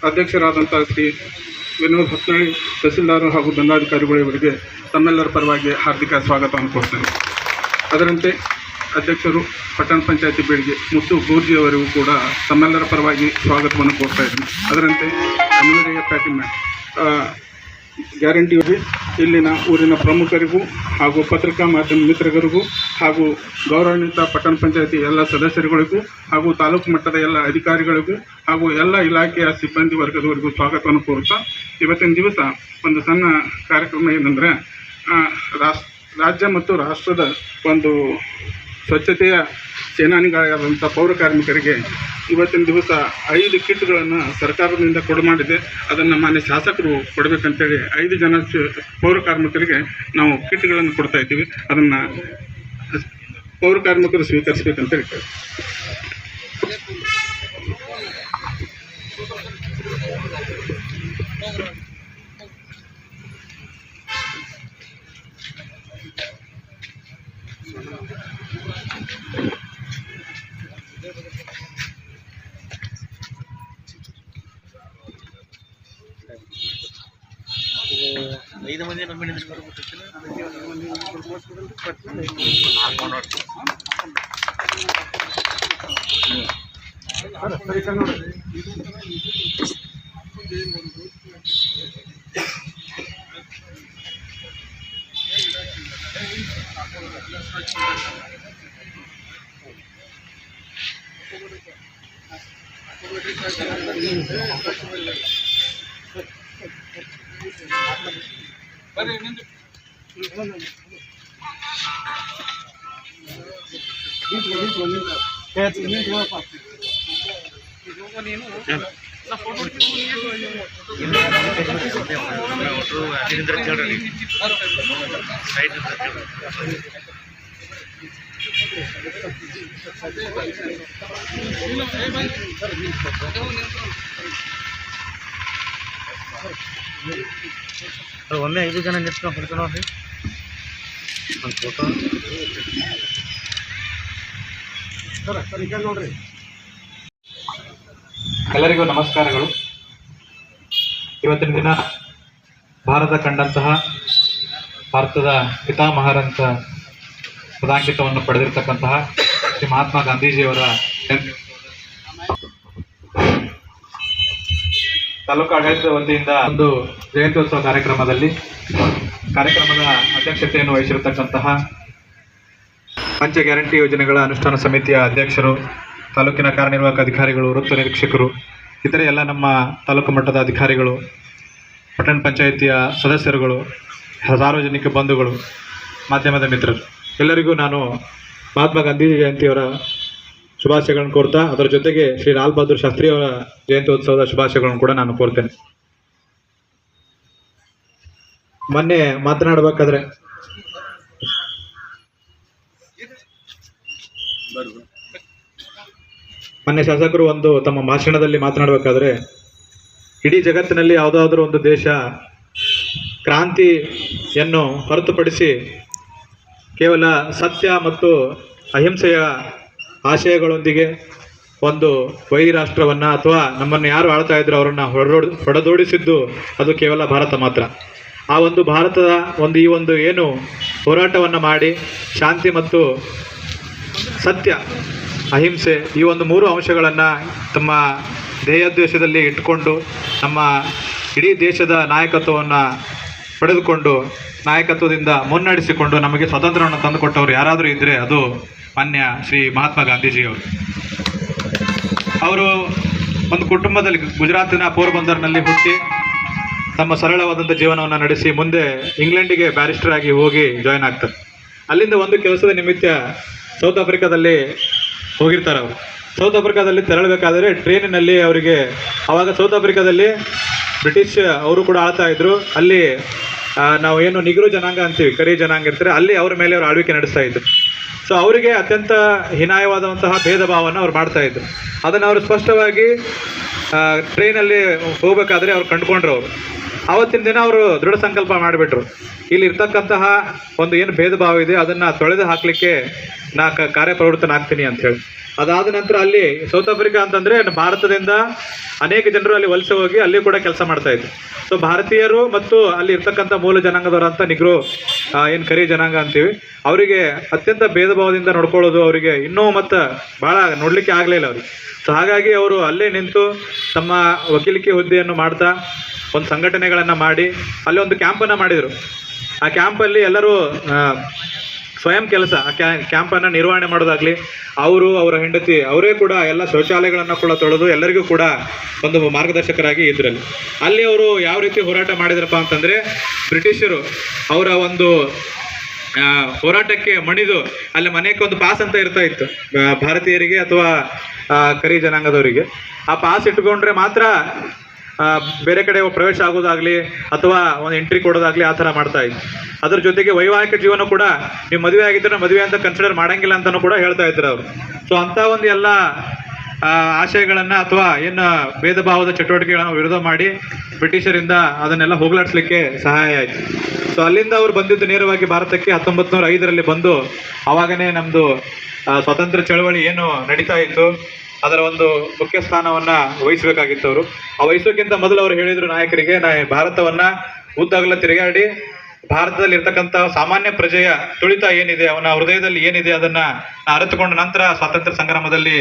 ಅಧ್ಯಕ್ಷರಾದಂಥ ಶ್ರೀ ವಿನೋದ್ ಹತ್ನಳ್ಳಿ ತಹಸೀಲ್ದಾರ್ ಹಾಗೂ ದಂಡಾಧಿಕಾರಿಗಳು ಇವರಿಗೆ ತಮ್ಮೆಲ್ಲರ ಪರವಾಗಿ ಹಾರ್ದಿಕ ಸ್ವಾಗತವನ್ನು ಕೊಡ್ತೇನೆ. ಅದರಂತೆ ಅಧ್ಯಕ್ಷರು ಪಟ್ಟಣ ಪಂಚಾಯತಿ ಬೀಳಿಗೆ ಮುತ್ತು ಗೋರ್ಜಿಯವರಿಗೂ ಕೂಡ ತಮ್ಮೆಲ್ಲರ ಪರವಾಗಿ ಸ್ವಾಗತವನ್ನು ಕೊಡ್ತಾ ಇದ್ದೀನಿ. ಅದರಂತೆ ಅನ್ವೀರ್ಯ ಪ್ಯಾಟಿಮ್ಯಾನ್ ಗ್ಯಾರಂಟಿ ಇಲ್ಲಿನ ಊರಿನ ಪ್ರಮುಖರಿಗೂ ಹಾಗೂ ಪತ್ರಿಕಾ ಮಾಧ್ಯಮ ಮಿತ್ರರಿಗೂ ಹಾಗೂ ಗೌರವಾನ್ವಿತ ಪಟ್ಟಣ ಪಂಚಾಯತಿ ಎಲ್ಲ ಸದಸ್ಯರುಗಳಿಗೂ ಹಾಗೂ ತಾಲೂಕು ಮಟ್ಟದ ಎಲ್ಲ ಅಧಿಕಾರಿಗಳಿಗೂ ಹಾಗೂ ಎಲ್ಲ ಇಲಾಖೆಯ ಸಿಬ್ಬಂದಿ ವರ್ಗದವರಿಗೂ ಸ್ವಾಗತವನ್ನು ಕೋರುತ್ತಾ, ಇವತ್ತಿನ ದಿವಸ ಒಂದು ಸಣ್ಣ ಕಾರ್ಯಕ್ರಮ ಏನಂದರೆ ರಾಜ್ಯ ಮತ್ತು ರಾಷ್ಟ್ರದ ಒಂದು ಸ್ವಚ್ಛತೆಯ ಸೇನಾನಿಗಳಾದಂಥ ಪೌರ ಕಾರ್ಮಿಕರಿಗೆ ಇವತ್ತಿನ ದಿವಸ 5 ಕಿಟ್ಗಳನ್ನು ಸರ್ಕಾರದಿಂದ ಕೊಡಮಾಡಿದೆ. ಅದನ್ನು ಮಾನ್ಯ ಶಾಸಕರು ಕೊಡಬೇಕಂತೇಳಿ 5 ಜನ ಪೌರ ಕಾರ್ಮಿಕರಿಗೆ ನಾವು ಕಿಟ್ಗಳನ್ನು ಕೊಡ್ತಾ ಇದ್ದೀವಿ. ಅದನ್ನು ಪೌರ ಕಾರ್ಮಿಕರು ಸ್ವೀಕರಿಸಬೇಕಂತ ಹೇಳ್ತಾರೆ. ಐದು ಮಂದಿ ನಮ್ಮ ಒಮ್ಮೆ 5 ಜನ ನಿಂತ್ಕೊಂಡು ಹೊಡ್ಕೊಂಡು ಒಂದು ಫೋಟೋ ನೋಡ್ರಿ. ಎಲ್ಲರಿಗೂ ನಮಸ್ಕಾರಗಳು. ಇವತ್ತಿನ ದಿನ ಭಾರತ ಕಂಡಂತಹ ಭಾರತದ ಪಿತಾಮಹರಂತ ಪದಾಂಕಿತವನ್ನು ಪಡೆದಿರತಕ್ಕಂತಹ ಶ್ರೀ ಮಹಾತ್ಮ ಗಾಂಧೀಜಿಯವರ ತಾಲೂಕು ಆಡಳಿತದ ವತಿಯಿಂದ ಒಂದು ಜಯಂತ್ಯೋತ್ಸವ ಕಾರ್ಯಕ್ರಮದ ಅಧ್ಯಕ್ಷತೆಯನ್ನು ವಹಿಸಿರತಕ್ಕಂತಹ ಪಂಚ ಗ್ಯಾರಂಟಿ ಯೋಜನೆಗಳ ಅನುಷ್ಠಾನ ಸಮಿತಿಯ ಅಧ್ಯಕ್ಷರು, ತಾಲೂಕಿನ ಕಾರ್ಯನಿರ್ವಾಹಕ ಅಧಿಕಾರಿಗಳು, ವೃತ್ತ ನಿರೀಕ್ಷಕರು, ಇತರೆ ಎಲ್ಲ ನಮ್ಮ ತಾಲೂಕು ಮಟ್ಟದ ಅಧಿಕಾರಿಗಳು, ಪಟ್ಟಣ ಪಂಚಾಯಿತಿಯ ಸದಸ್ಯರುಗಳು, ಸಾರ್ವಜನಿಕ ಬಂಧುಗಳು, ಮಾಧ್ಯಮದ ಮಿತ್ರರು, ಎಲ್ಲರಿಗೂ ನಾನು ಮಹಾತ್ಮ ಗಾಂಧೀಜಿ ಜಯಂತಿಯವರ ಶುಭಾಶಯಗಳನ್ನು ಕೋರ್ತಾ, ಅದರ ಜೊತೆಗೆ ಶ್ರೀ ಲಾಲ್ ಬಹದ್ದೂರ್ ಶಾಸ್ತ್ರಿಯವರ ಜಯಂತ್ಯೋತ್ಸವದ ಶುಭಾಶಯಗಳನ್ನು ಕೂಡ ನಾನು ಕೋರ್ತೇನೆ. ಮೊನ್ನೆ ಮಾತನಾಡಬೇಕಾದ್ರೆ ಮೊನ್ನೆ ಶಾಸಕರು ಒಂದು ತಮ್ಮ ಭಾಷಣದಲ್ಲಿ ಮಾತನಾಡಬೇಕಾದ್ರೆ ಇಡೀ ಜಗತ್ತಿನಲ್ಲಿ ಯಾವುದಾದ್ರೂ ಒಂದು ದೇಶ ಕ್ರಾಂತಿಯನ್ನು ಹೊರತುಪಡಿಸಿ ಕೇವಲ ಸತ್ಯ ಮತ್ತು ಅಹಿಂಸೆಯ ಆಶಯಗಳೊಂದಿಗೆ ಒಂದು ವೈರಿ ರಾಷ್ಟ್ರವನ್ನು ಅಥವಾ ನಮ್ಮನ್ನು ಯಾರು ಆಳ್ತಾ ಇದ್ರು ಅವರನ್ನು ಹೊಡೆದೋಡಿಸಿದ್ದು ಅದು ಕೇವಲ ಭಾರತ ಮಾತ್ರ. ಆ ಒಂದು ಭಾರತದ ಈ ಒಂದು ಏನು ಹೋರಾಟವನ್ನು ಮಾಡಿ ಶಾಂತಿ ಮತ್ತು ಸತ್ಯ ಅಹಿಂಸೆ ಈ ಒಂದು 3 ಅಂಶಗಳನ್ನು ತಮ್ಮ ಧ್ಯೇಯೋದ್ದೇಶದಲ್ಲಿ ಇಟ್ಟುಕೊಂಡು ನಮ್ಮ ಇಡೀ ದೇಶದ ನಾಯಕತ್ವವನ್ನು ಪಡೆದುಕೊಂಡು ನಾಯಕತ್ವದಿಂದ ಮುನ್ನಡೆಸಿಕೊಂಡು ನಮಗೆ ಸ್ವಾತಂತ್ರ್ಯವನ್ನು ತಂದುಕೊಟ್ಟವರು ಯಾರಾದರೂ ಇದ್ದರೆ ಅದು ಮಾನ್ಯ ಶ್ರೀ ಮಹಾತ್ಮ ಗಾಂಧೀಜಿಯವರು. ಅವರು ಒಂದು ಕುಟುಂಬದಲ್ಲಿ ಗುಜರಾತಿನ ಪೋರ್ಬಂದರ್ನಲ್ಲಿ ಹುಟ್ಟಿ ತಮ್ಮ ಸರಳವಾದಂಥ ಜೀವನವನ್ನು ನಡೆಸಿ ಮುಂದೆ ಇಂಗ್ಲೆಂಡಿಗೆ ಬ್ಯಾರಿಸ್ಟರ್ ಆಗಿ ಹೋಗಿ ಜಾಯ್ನ್ ಆಗ್ತಾರೆ. ಅಲ್ಲಿಂದ ಒಂದು ಕೆಲಸದ ನಿಮಿತ್ತ ಸೌತ್ ಆಫ್ರಿಕಾದಲ್ಲಿ ಹೋಗಿರ್ತಾರೆ. ಅವರು ಸೌತ್ ಆಫ್ರಿಕಾದಲ್ಲಿ ತೆರಳಬೇಕಾದರೆ ಟ್ರೈನಿನಲ್ಲಿ ಅವರಿಗೆ ಆವಾಗ ಸೌತ್ ಆಫ್ರಿಕಾದಲ್ಲಿ ಬ್ರಿಟಿಷ್ ಅವರು ಕೂಡ ಆಳ್ತಾ ಇದ್ರು. ಅಲ್ಲಿ ನಾವು ಏನು ನಿಗ್ರೋ ಜನಾಂಗ ಅಂತೀವಿ, ಕರಿ ಜನಾಂಗ ಇರ್ತಾರೆ, ಅಲ್ಲಿ ಅವರ ಮೇಲೆ ಅವರು ಆಳ್ವಿಕೆ ನಡೆಸ್ತಾ ಇದ್ರು. ಸೊ ಅವರಿಗೆ ಅತ್ಯಂತ ಹೀನಾಯವಾದಂತಹ ಭೇದ ಭಾವವನ್ನು ಅವ್ರು ಮಾಡ್ತಾಯಿದ್ರು. ಅದನ್ನು ಅವರು ಸ್ಪಷ್ಟವಾಗಿ ಟ್ರೈನಲ್ಲಿ ಹೋಗಬೇಕಾದ್ರೆ ಅವ್ರು ಕಂಡುಕೊಂಡ್ರು. ಅವರು ಆವತ್ತಿನ ದಿನ ಅವರು ದೃಢ ಸಂಕಲ್ಪ ಮಾಡಿಬಿಟ್ರು, ಇಲ್ಲಿ ಇರ್ತಕ್ಕಂತಹ ಒಂದು ಏನು ಭೇದ ಭಾವ ಇದೆ ಅದನ್ನು ತೊಳೆದು ಹಾಕಲಿಕ್ಕೆ ನಾ ಕಾರ್ಯಪ್ರವೃತ್ತನಾಗ್ತೀನಿ ಅಂಥೇಳಿ. ಅದಾದ ನಂತರ ಅಲ್ಲಿ ಸೌತ್ ಆಫ್ರಿಕಾ ಅಂತಂದರೆ ಭಾರತದಿಂದ ಅನೇಕ ಜನರು ಅಲ್ಲಿ ವಲಸೆ ಹೋಗಿ ಅಲ್ಲಿ ಕೂಡ ಕೆಲಸ ಮಾಡ್ತಾ ಇದ್ರು. ಸೊ ಭಾರತೀಯರು ಮತ್ತು ಅಲ್ಲಿ ಇರ್ತಕ್ಕಂಥ ಮೂಲ ಜನಾಂಗದವರಂತ ನಿಗ್ರೋ ಏನು ಕರಿ ಜನಾಂಗ ಅಂತೀವಿ, ಅವರಿಗೆ ಅತ್ಯಂತ ಭೇದ ಭಾವದಿಂದ ನೋಡ್ಕೊಳ್ಳೋದು ಅವರಿಗೆ ಇನ್ನೂ ಮತ್ತು ಭಾಳ ನೋಡಲಿಕ್ಕೆ ಆಗಲಿಲ್ಲ ಅವ್ರಿಗೆ. ಸೊ ಹಾಗಾಗಿ ಅವರು ಅಲ್ಲೇ ನಿಂತು ತಮ್ಮ ವಕೀಲಿಕೆ ಹುದ್ದೆಯನ್ನು ಮಾಡ್ತಾ ಒಂದು ಸಂಘಟನೆಗಳನ್ನು ಮಾಡಿ ಅಲ್ಲಿ ಒಂದು ಕ್ಯಾಂಪನ್ನು ಮಾಡಿದರು. ಆ ಕ್ಯಾಂಪಲ್ಲಿ ಎಲ್ಲರೂ ಸ್ವಯಂ ಕೆಲಸ ಆ ಕ್ಯಾಂಪನ್ನು ನಿರ್ವಹಣೆ ಮಾಡೋದಾಗಲಿ, ಅವರು ಅವರ ಹೆಂಡತಿ ಅವರೇ ಕೂಡ ಎಲ್ಲ ಶೌಚಾಲಯಗಳನ್ನು ಕೂಡ ತೊಳೆದು ಎಲ್ಲರಿಗೂ ಕೂಡ ಒಂದು ಮಾರ್ಗದರ್ಶಕರಾಗಿ ಇದರಲ್ಲಿ. ಅಲ್ಲಿ ಅವರು ಯಾವ ರೀತಿ ಹೋರಾಟ ಮಾಡಿದ್ರಪ್ಪ ಅಂತಂದರೆ, ಬ್ರಿಟಿಷರು ಅವರ ಒಂದು ಹೋರಾಟಕ್ಕೆ ಮಣಿದು ಅಲ್ಲಿ ಮನೆಗೆ ಒಂದು ಪಾಸ್ ಅಂತ ಇರ್ತಾ ಇತ್ತು ಭಾರತೀಯರಿಗೆ ಅಥವಾ ಕರಿ ಜನಾಂಗದವರಿಗೆ. ಆ ಪಾಸ್ ಇಟ್ಕೊಂಡ್ರೆ ಮಾತ್ರ ಬೇರೆ ಕಡೆ ಪ್ರವೇಶ ಆಗೋದಾಗಲಿ ಅಥವಾ ಒಂದು ಎಂಟ್ರಿ ಕೊಡೋದಾಗಲಿ ಆ ಥರ ಮಾಡ್ತಾ ಇತ್ತು. ಅದ್ರ ಜೊತೆಗೆ ವೈವಾಹಿಕ ಜೀವನ ಕೂಡ ನೀವು ಮದುವೆ ಆಗಿದ್ದರೆ ಮದುವೆ ಅಂತ ಕನ್ಸಿಡರ್ ಮಾಡಂಗಿಲ್ಲ ಅಂತಲೂ ಕೂಡ ಹೇಳ್ತಾ ಇದ್ರು ಅವರು. ಸೊ ಅಂಥ ಒಂದು ಎಲ್ಲ ಆಶಯಗಳನ್ನು ಅಥವಾ ಏನು ಭೇದ ಭಾವದ ಚಟುವಟಿಕೆಗಳನ್ನು ವಿರೋಧ ಮಾಡಿ ಬ್ರಿಟಿಷರಿಂದ ಅದನ್ನೆಲ್ಲ ಹೋಗಲಾಡಿಸ್ಲಿಕ್ಕೆ ಸಹಾಯ ಆಯಿತು. ಸೊ ಅಲ್ಲಿಂದ ಅವರು ಬಂದಿದ್ದು ನೇರವಾಗಿ ಭಾರತಕ್ಕೆ 1905ರಲ್ಲಿ ಬಂದು ಆವಾಗನೇ ನಮ್ಮದು ಸ್ವಾತಂತ್ರ್ಯ ಚಳವಳಿ ಏನು ನಡೀತಾ ಇತ್ತು ಅದರ ಒಂದು ಮುಖ್ಯ ಸ್ಥಾನವನ್ನು ವಹಿಸಬೇಕಾಗಿತ್ತು ಅವರು. ಆ ವಹಿಸೋಕ್ಕಿಂತ ಮೊದಲು ಅವರು ಹೇಳಿದರು ನಾಯಕರಿಗೆ, ಭಾರತವನ್ನು ಉದ್ದಗಲ ತಿರುಗಾಡಿ ಭಾರತದಲ್ಲಿ ಇರ್ತಕ್ಕಂಥ ಸಾಮಾನ್ಯ ಪ್ರಜೆಯ ತುಳಿತ ಏನಿದೆ, ಅವನ ಹೃದಯದಲ್ಲಿ ಏನಿದೆ ಅದನ್ನು ಅರಿತುಕೊಂಡ ನಂತರ ಸ್ವಾತಂತ್ರ್ಯ ಸಂಗ್ರಾಮದಲ್ಲಿ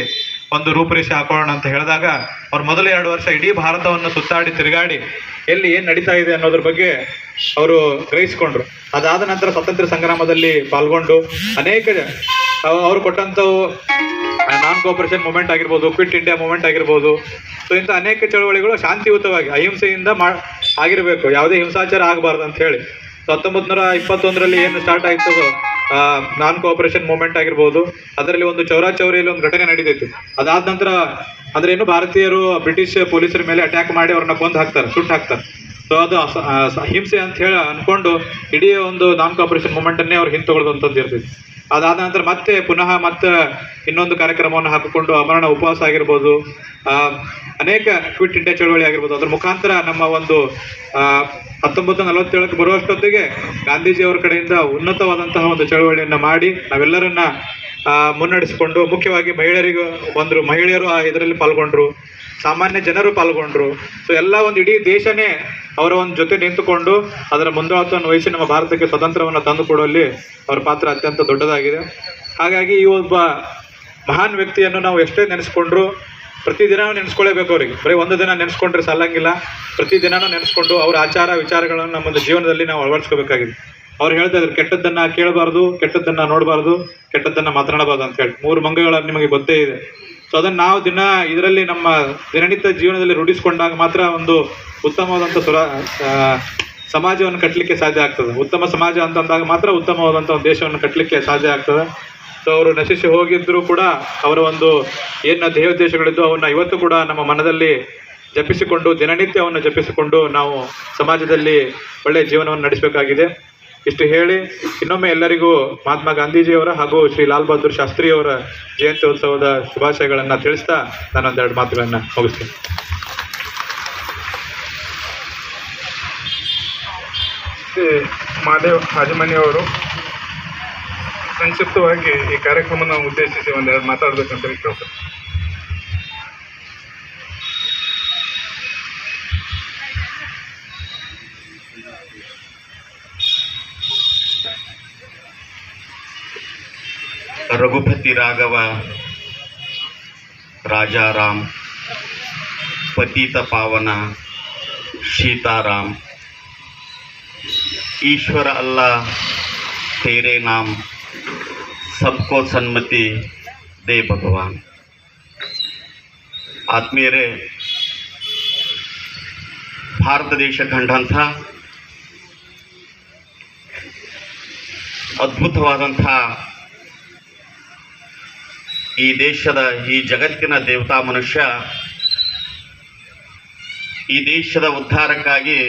ಒಂದು ರೂಪರೇಷೆ ಹಾಕೊಳ್ಳೋಣ ಅಂತ ಹೇಳಿದಾಗ ಅವ್ರು ಮೊದಲ 2 ವರ್ಷ ಇಡೀ ಭಾರತವನ್ನು ಸುತ್ತಾಡಿ ತಿರುಗಾಡಿ ಎಲ್ಲಿ ಏನು ನಡೀತಾ ಇದೆ ಅನ್ನೋದ್ರ ಬಗ್ಗೆ ಅವರು ಗ್ರಹಿಸಿಕೊಂಡ್ರು. ಅದಾದ ನಂತರ ಸ್ವಾತಂತ್ರ್ಯ ಸಂಗ್ರಾಮದಲ್ಲಿ ಪಾಲ್ಗೊಂಡು ಅನೇಕ ಅವರು ಕೊಟ್ಟಂಥವು ನಾನ್ ಕೋಆಪರೇಷನ್ ಮೂವ್ಮೆಂಟ್ ಆಗಿರ್ಬೋದು, ಕ್ವಿಟ್ ಇಂಡಿಯಾ ಮೂವ್ಮೆಂಟ್ ಆಗಿರ್ಬೋದು. ಸೊ ಇಂಥ ಅನೇಕ ಚಳವಳಿಗಳು ಶಾಂತಿಯುತವಾಗಿ ಅಹಿಂಸೆಯಿಂದ ಆಗಿರಬೇಕು, ಯಾವುದೇ ಹಿಂಸಾಚಾರ ಆಗಬಾರ್ದು ಅಂತ ಹೇಳಿ 1921ರಲ್ಲಿ ಏನು ಸ್ಟಾರ್ಟ್ ಆಯ್ತದೋ ನಾನ್ ಕೋಆಪರೇಷನ್ ಮೂವ್ಮೆಂಟ್ ಆಗಿರ್ಬೋದು, ಅದರಲ್ಲಿ ಒಂದು ಚೌರಿಯಲ್ಲಿ ಒಂದು ಘಟನೆ ನಡೀತಿತ್ತು. ಅದಾದ ನಂತರ ಅಂದ್ರೆ ಏನು ಭಾರತೀಯರು ಬ್ರಿಟಿಷ್ ಪೊಲೀಸರ ಮೇಲೆ ಅಟ್ಯಾಕ್ ಮಾಡಿ ಅವ್ರನ್ನ ಕೊಂದು ಹಾಕ್ತಾರೆ, ಸುಟ್ಟು ಹಾಕ್ತಾರೆ. ಸೊ ಅದು ಹಿಂಸೆ ಅಂತ ಹೇಳಿ ಅಂದ್ಕೊಂಡು ಇಡೀ ಒಂದು ನಾನ್ ಕೋಆಪರೇಷನ್ ಮೂವ್ಮೆಂಟನ್ನೇ ಅವ್ರು ಹಿಂತಗೊಳ್ಳೋದಂಥದ್ದು ಇರ್ತಿತ್ತು. ಅದಾದ ನಂತರ ಮತ್ತೆ ಪುನಃ ಇನ್ನೊಂದು ಕಾರ್ಯಕ್ರಮವನ್ನು ಹಾಕಿಕೊಂಡು ಅಮರಣ ಉಪವಾಸ ಆಗಿರ್ಬೋದು, ಅನೇಕ ಕ್ವಿಟ್ ಇಂಡಿಯಾ ಚಳವಳಿ ಆಗಿರ್ಬೋದು. ಅದ್ರ ಮುಖಾಂತರ ನಮ್ಮ ಒಂದು 1947ಕ್ಕೆ ಬರುವಷ್ಟೊತ್ತಿಗೆ ಗಾಂಧೀಜಿಯವರ ಕಡೆಯಿಂದ ಉನ್ನತವಾದಂತಹ ಒಂದು ಚಳವಳಿಯನ್ನು ಮಾಡಿ ನಾವೆಲ್ಲರನ್ನ ಮುನ್ನಡೆಸಿಕೊಂಡು, ಮುಖ್ಯವಾಗಿ ಮಹಿಳೆಯರಿಗೂ ಬಂದರು, ಮಹಿಳೆಯರು ಇದರಲ್ಲಿ ಪಾಲ್ಗೊಂಡ್ರು, ಸಾಮಾನ್ಯ ಜನರು ಪಾಲ್ಗೊಂಡ್ರು. ಸೊ ಎಲ್ಲ ಒಂದು ಇಡೀ ದೇಶನೇ ಅವರ ಒಂದು ಜೊತೆ ನಿಂತುಕೊಂಡು ಅದರ ಮುಂದಾಳತ್ವವನ್ನು ವಹಿಸಿ ನಮ್ಮ ಭಾರತಕ್ಕೆ ಸ್ವತಂತ್ರವನ್ನು ತಂದುಕೊಡುವಲ್ಲಿ ಅವರ ಪಾತ್ರ ಅತ್ಯಂತ ದೊಡ್ಡದಾಗಿದೆ. ಹಾಗಾಗಿ ಈ ಒಬ್ಬ ಮಹಾನ್ ವ್ಯಕ್ತಿಯನ್ನು ನಾವು ಎಷ್ಟೇ ನೆನೆಸ್ಕೊಂಡ್ರು ಪ್ರತಿದಿನ ನೆನೆಸ್ಕೊಳ್ಳೇಬೇಕು. ಅವರಿಗೆ ಬರೀ ಒಂದು ದಿನ ನೆನೆಸ್ಕೊಂಡ್ರೆ ಸಾಲಂಗಿಲ್ಲ, ಪ್ರತಿದಿನನೂ ನೆನೆಸ್ಕೊಂಡು ಅವರ ಆಚಾರ ವಿಚಾರಗಳನ್ನು ನಮ್ಮ ಜೀವನದಲ್ಲಿ ನಾವು ಅಳವಡಿಸ್ಕೋಬೇಕಾಗಿದೆ. ಅವ್ರು ಹೇಳ್ತಾ ಇದ್ರು, ಕೆಟ್ಟದ್ದನ್ನು ಕೇಳಬಾರ್ದು, ಕೆಟ್ಟದ್ದನ್ನು ನೋಡಬಾರ್ದು, ಕೆಟ್ಟದ್ದನ್ನು ಮಾತನಾಡಬಾರ್ದು ಅಂತ ಹೇಳಿ 3 ಮಂಗಗಳು ನಿಮಗೆ ಗೊತ್ತೇ ಇದೆ. ಸೊ ಅದನ್ನು ನಾವು ಇದರಲ್ಲಿ ನಮ್ಮ ದಿನನಿತ್ಯ ಜೀವನದಲ್ಲಿ ರೂಢಿಸ್ಕೊಂಡಾಗ ಮಾತ್ರ ಒಂದು ಉತ್ತಮವಾದಂಥ ಸಮಾಜವನ್ನು ಕಟ್ಟಲಿಕ್ಕೆ ಸಾಧ್ಯ ಆಗ್ತದೆ. ಉತ್ತಮ ಸಮಾಜ ಅಂತಂದಾಗ ಮಾತ್ರ ಉತ್ತಮವಾದಂಥ ಒಂದು ದೇಶವನ್ನು ಕಟ್ಟಲಿಕ್ಕೆ ಸಾಧ್ಯ ಆಗ್ತದೆ. ಸೊ ಅವರು ನಶಿಸಿ ಹೋಗಿದ್ದರೂ ಕೂಡ ಅವರ ಒಂದು ಏನು ಧ್ಯೇಯೋದ್ದೇಶಗಳಿದ್ದು ಅವನ್ನ ಇವತ್ತು ಕೂಡ ನಮ್ಮ ಮನದಲ್ಲಿ ಜಪಿಸಿಕೊಂಡು ದಿನನಿತ್ಯವನ್ನು ಜಪಿಸಿಕೊಂಡು ನಾವು ಸಮಾಜದಲ್ಲಿ ಒಳ್ಳೆಯ ಜೀವನವನ್ನು ನಡೆಸಬೇಕಾಗಿದೆ. ಇಷ್ಟು ಹೇಳಿ ಇನ್ನೊಮ್ಮೆ ಎಲ್ಲರಿಗೂ ಮಹಾತ್ಮ ಗಾಂಧೀಜಿಯವರ ಹಾಗೂ ಶ್ರೀ ಲಾಲ್ ಬಹದ್ದೂರ್ ಶಾಸ್ತ್ರಿಯವರ ಜಯಂತ್ಯೋತ್ಸವದ ಶುಭಾಶಯಗಳನ್ನು ತಿಳಿಸ್ತಾ ನಾನು 2 ಮಾತುಗಳನ್ನು ಮುಗಿಸ್ತೀನಿ. ಮಹಾದೇವ್ ಹಾಜಮನಿಯವರು ಸಂಕ್ಷಿಪ್ತವಾಗಿ ಈ ಕಾರ್ಯಕ್ರಮನ ಉದ್ದೇಶಿಸಿ 2 ಮಾತಾಡಬೇಕಂತ ಕೇಳ್ತಾರೆ. रघुपति राघव राजा राम पतित पावन सीताराम ईश्वर अल्लाह तेरे नाम सबको सन्मति दे भगवान. ಆತ್ಮೀಯರೇ, ಭಾರತ ದೇಶ ಕಂಡಂಥ ಅದ್ಭುತವಾದಂಥ ಈ ದೇಶದ ಈ ಜಗತ್ತಿನ ದೇವತಾ ಮನುಷ್ಯ ಈ ದೇಶದ ಉದ್ಧಾರಕ್ಕಾಗಿ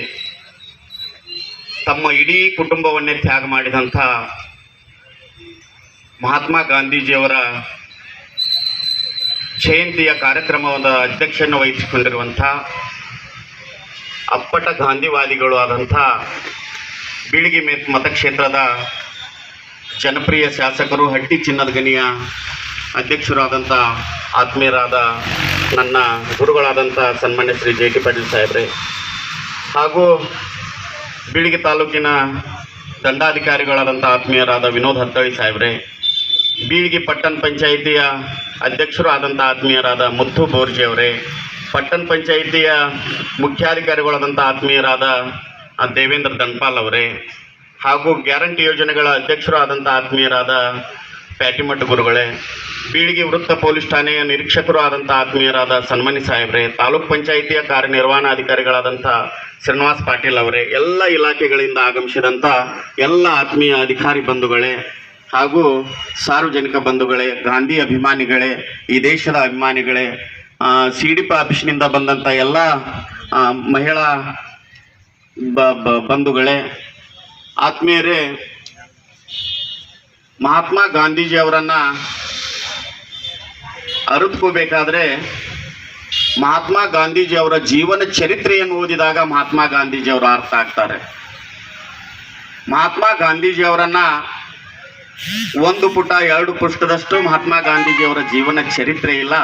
ತಮ್ಮ ಇಡೀ ಕುಟುಂಬವನ್ನೇ ತ್ಯಾಗ ಮಾಡಿದಂಥ ಮಹಾತ್ಮ ಗಾಂಧೀಜಿಯವರ ಜಯಂತಿಯ ಕಾರ್ಯಕ್ರಮದ ಅಧ್ಯಕ್ಷನ್ನು ವಹಿಸಿಕೊಂಡಿರುವಂಥ ಅಪ್ಪಟ ಗಾಂಧಿವಾದಿಗಳು ಆದಂಥ ಬೀಳಿಗೆ ಮತಕ್ಷೇತ್ರದ ಜನಪ್ರಿಯ ಶಾಸಕರು, ಹಟ್ಟಿ ಚಿನ್ನದ ಗಣಿಯ ಅಧ್ಯಕ್ಷರಾದಂಥ ಆತ್ಮೀಯರಾದ ನನ್ನ ಗುರುಗಳಾದಂಥ ಸನ್ಮಾನ್ಯ ಶ್ರೀ ಜೆ ಟಿ ಪಾಟೀಲ್ ಸಾಹೇಬ್ರೆ, ಹಾಗೂ ಬೀಳಿಗೆ ತಾಲೂಕಿನ ದಂಡಾಧಿಕಾರಿಗಳಾದಂಥ ಆತ್ಮೀಯರಾದ ವಿನೋದ್ ಹತ್ತಳ್ಳಿ ಸಾಹೇಬ್ರೆ, ಬೀಳಿಗೆ ಪಟ್ಟಣ ಪಂಚಾಯಿತಿಯ ಅಧ್ಯಕ್ಷರು ಆದಂಥ ಆತ್ಮೀಯರಾದ ಮುತ್ತು ಬೋರ್ಜಿ ಅವರೇ, ಪಟ್ಟಣ ಪಂಚಾಯಿತಿಯ ಮುಖ್ಯಾಧಿಕಾರಿಗಳಾದಂಥ ಆತ್ಮೀಯರಾದ ದೇವೇಂದ್ರ ಧನ್ಪಾಲ್ ಅವರೇ, ಹಾಗೂ ಗ್ಯಾರಂಟಿ ಯೋಜನೆಗಳ ಅಧ್ಯಕ್ಷರು ಆದಂಥ ಆತ್ಮೀಯರಾದ ಪ್ಯಾಟಿಮಠ ಗುರುಗಳೇ, ಬೀಳಿಗೆ ವೃತ್ತ ಪೊಲೀಸ್ ಠಾಣೆಯ ನಿರೀಕ್ಷಕರು ಆದಂಥ ಆತ್ಮೀಯರಾದ ಸನ್ಮಾನಿ ಸಾಹೇಬ್ರೆ, ತಾಲೂಕ್ ಪಂಚಾಯಿತಿಯ ಕಾರ್ಯನಿರ್ವಹಣಾಧಿಕಾರಿಗಳಾದಂಥ ಶ್ರೀನಿವಾಸ್ ಪಾಟೀಲ್ ಅವರೇ, ಎಲ್ಲ ಇಲಾಖೆಗಳಿಂದ ಆಗಮಿಸಿದಂಥ ಎಲ್ಲ ಆತ್ಮೀಯ ಅಧಿಕಾರಿ ಬಂಧುಗಳೇ ಹಾಗೂ ಸಾರ್ವಜನಿಕ ಬಂಧುಗಳೇ, ಗಾಂಧಿ ಅಭಿಮಾನಿಗಳೇ, ಈ ದೇಶದ ಅಭಿಮಾನಿಗಳೇ, CDP ಆಫೀಸ್ನಿಂದ ಬಂದಂಥ ಎಲ್ಲ ಮಹಿಳಾ ಬಂಧುಗಳೇ, ಆತ್ಮೀಯರೇ, ಮಹಾತ್ಮ ಗಾಂಧೀಜಿ ಅವರನ್ನು ಅರಿತುಕೋಬೇಕಾದ್ರೆ ಮಹಾತ್ಮ ಗಾಂಧೀಜಿ ಅವರ ಜೀವನ ಚರಿತ್ರೆಯನ್ನು ಓದಿದಾಗ ಮಹಾತ್ಮ ಗಾಂಧೀಜಿ ಅವರು ಅರ್ಥ ಆಗ್ತಾರೆ. ಮಹಾತ್ಮ ಗಾಂಧೀಜಿ ಅವರನ್ನ 1 ಪುಟ 2 ಪುಸ್ತಕದಷ್ಟು ಮಹಾತ್ಮ ಗಾಂಧೀಜಿಯವರ ಜೀವನ ಚರಿತ್ರೆ ಇಲ್ಲ.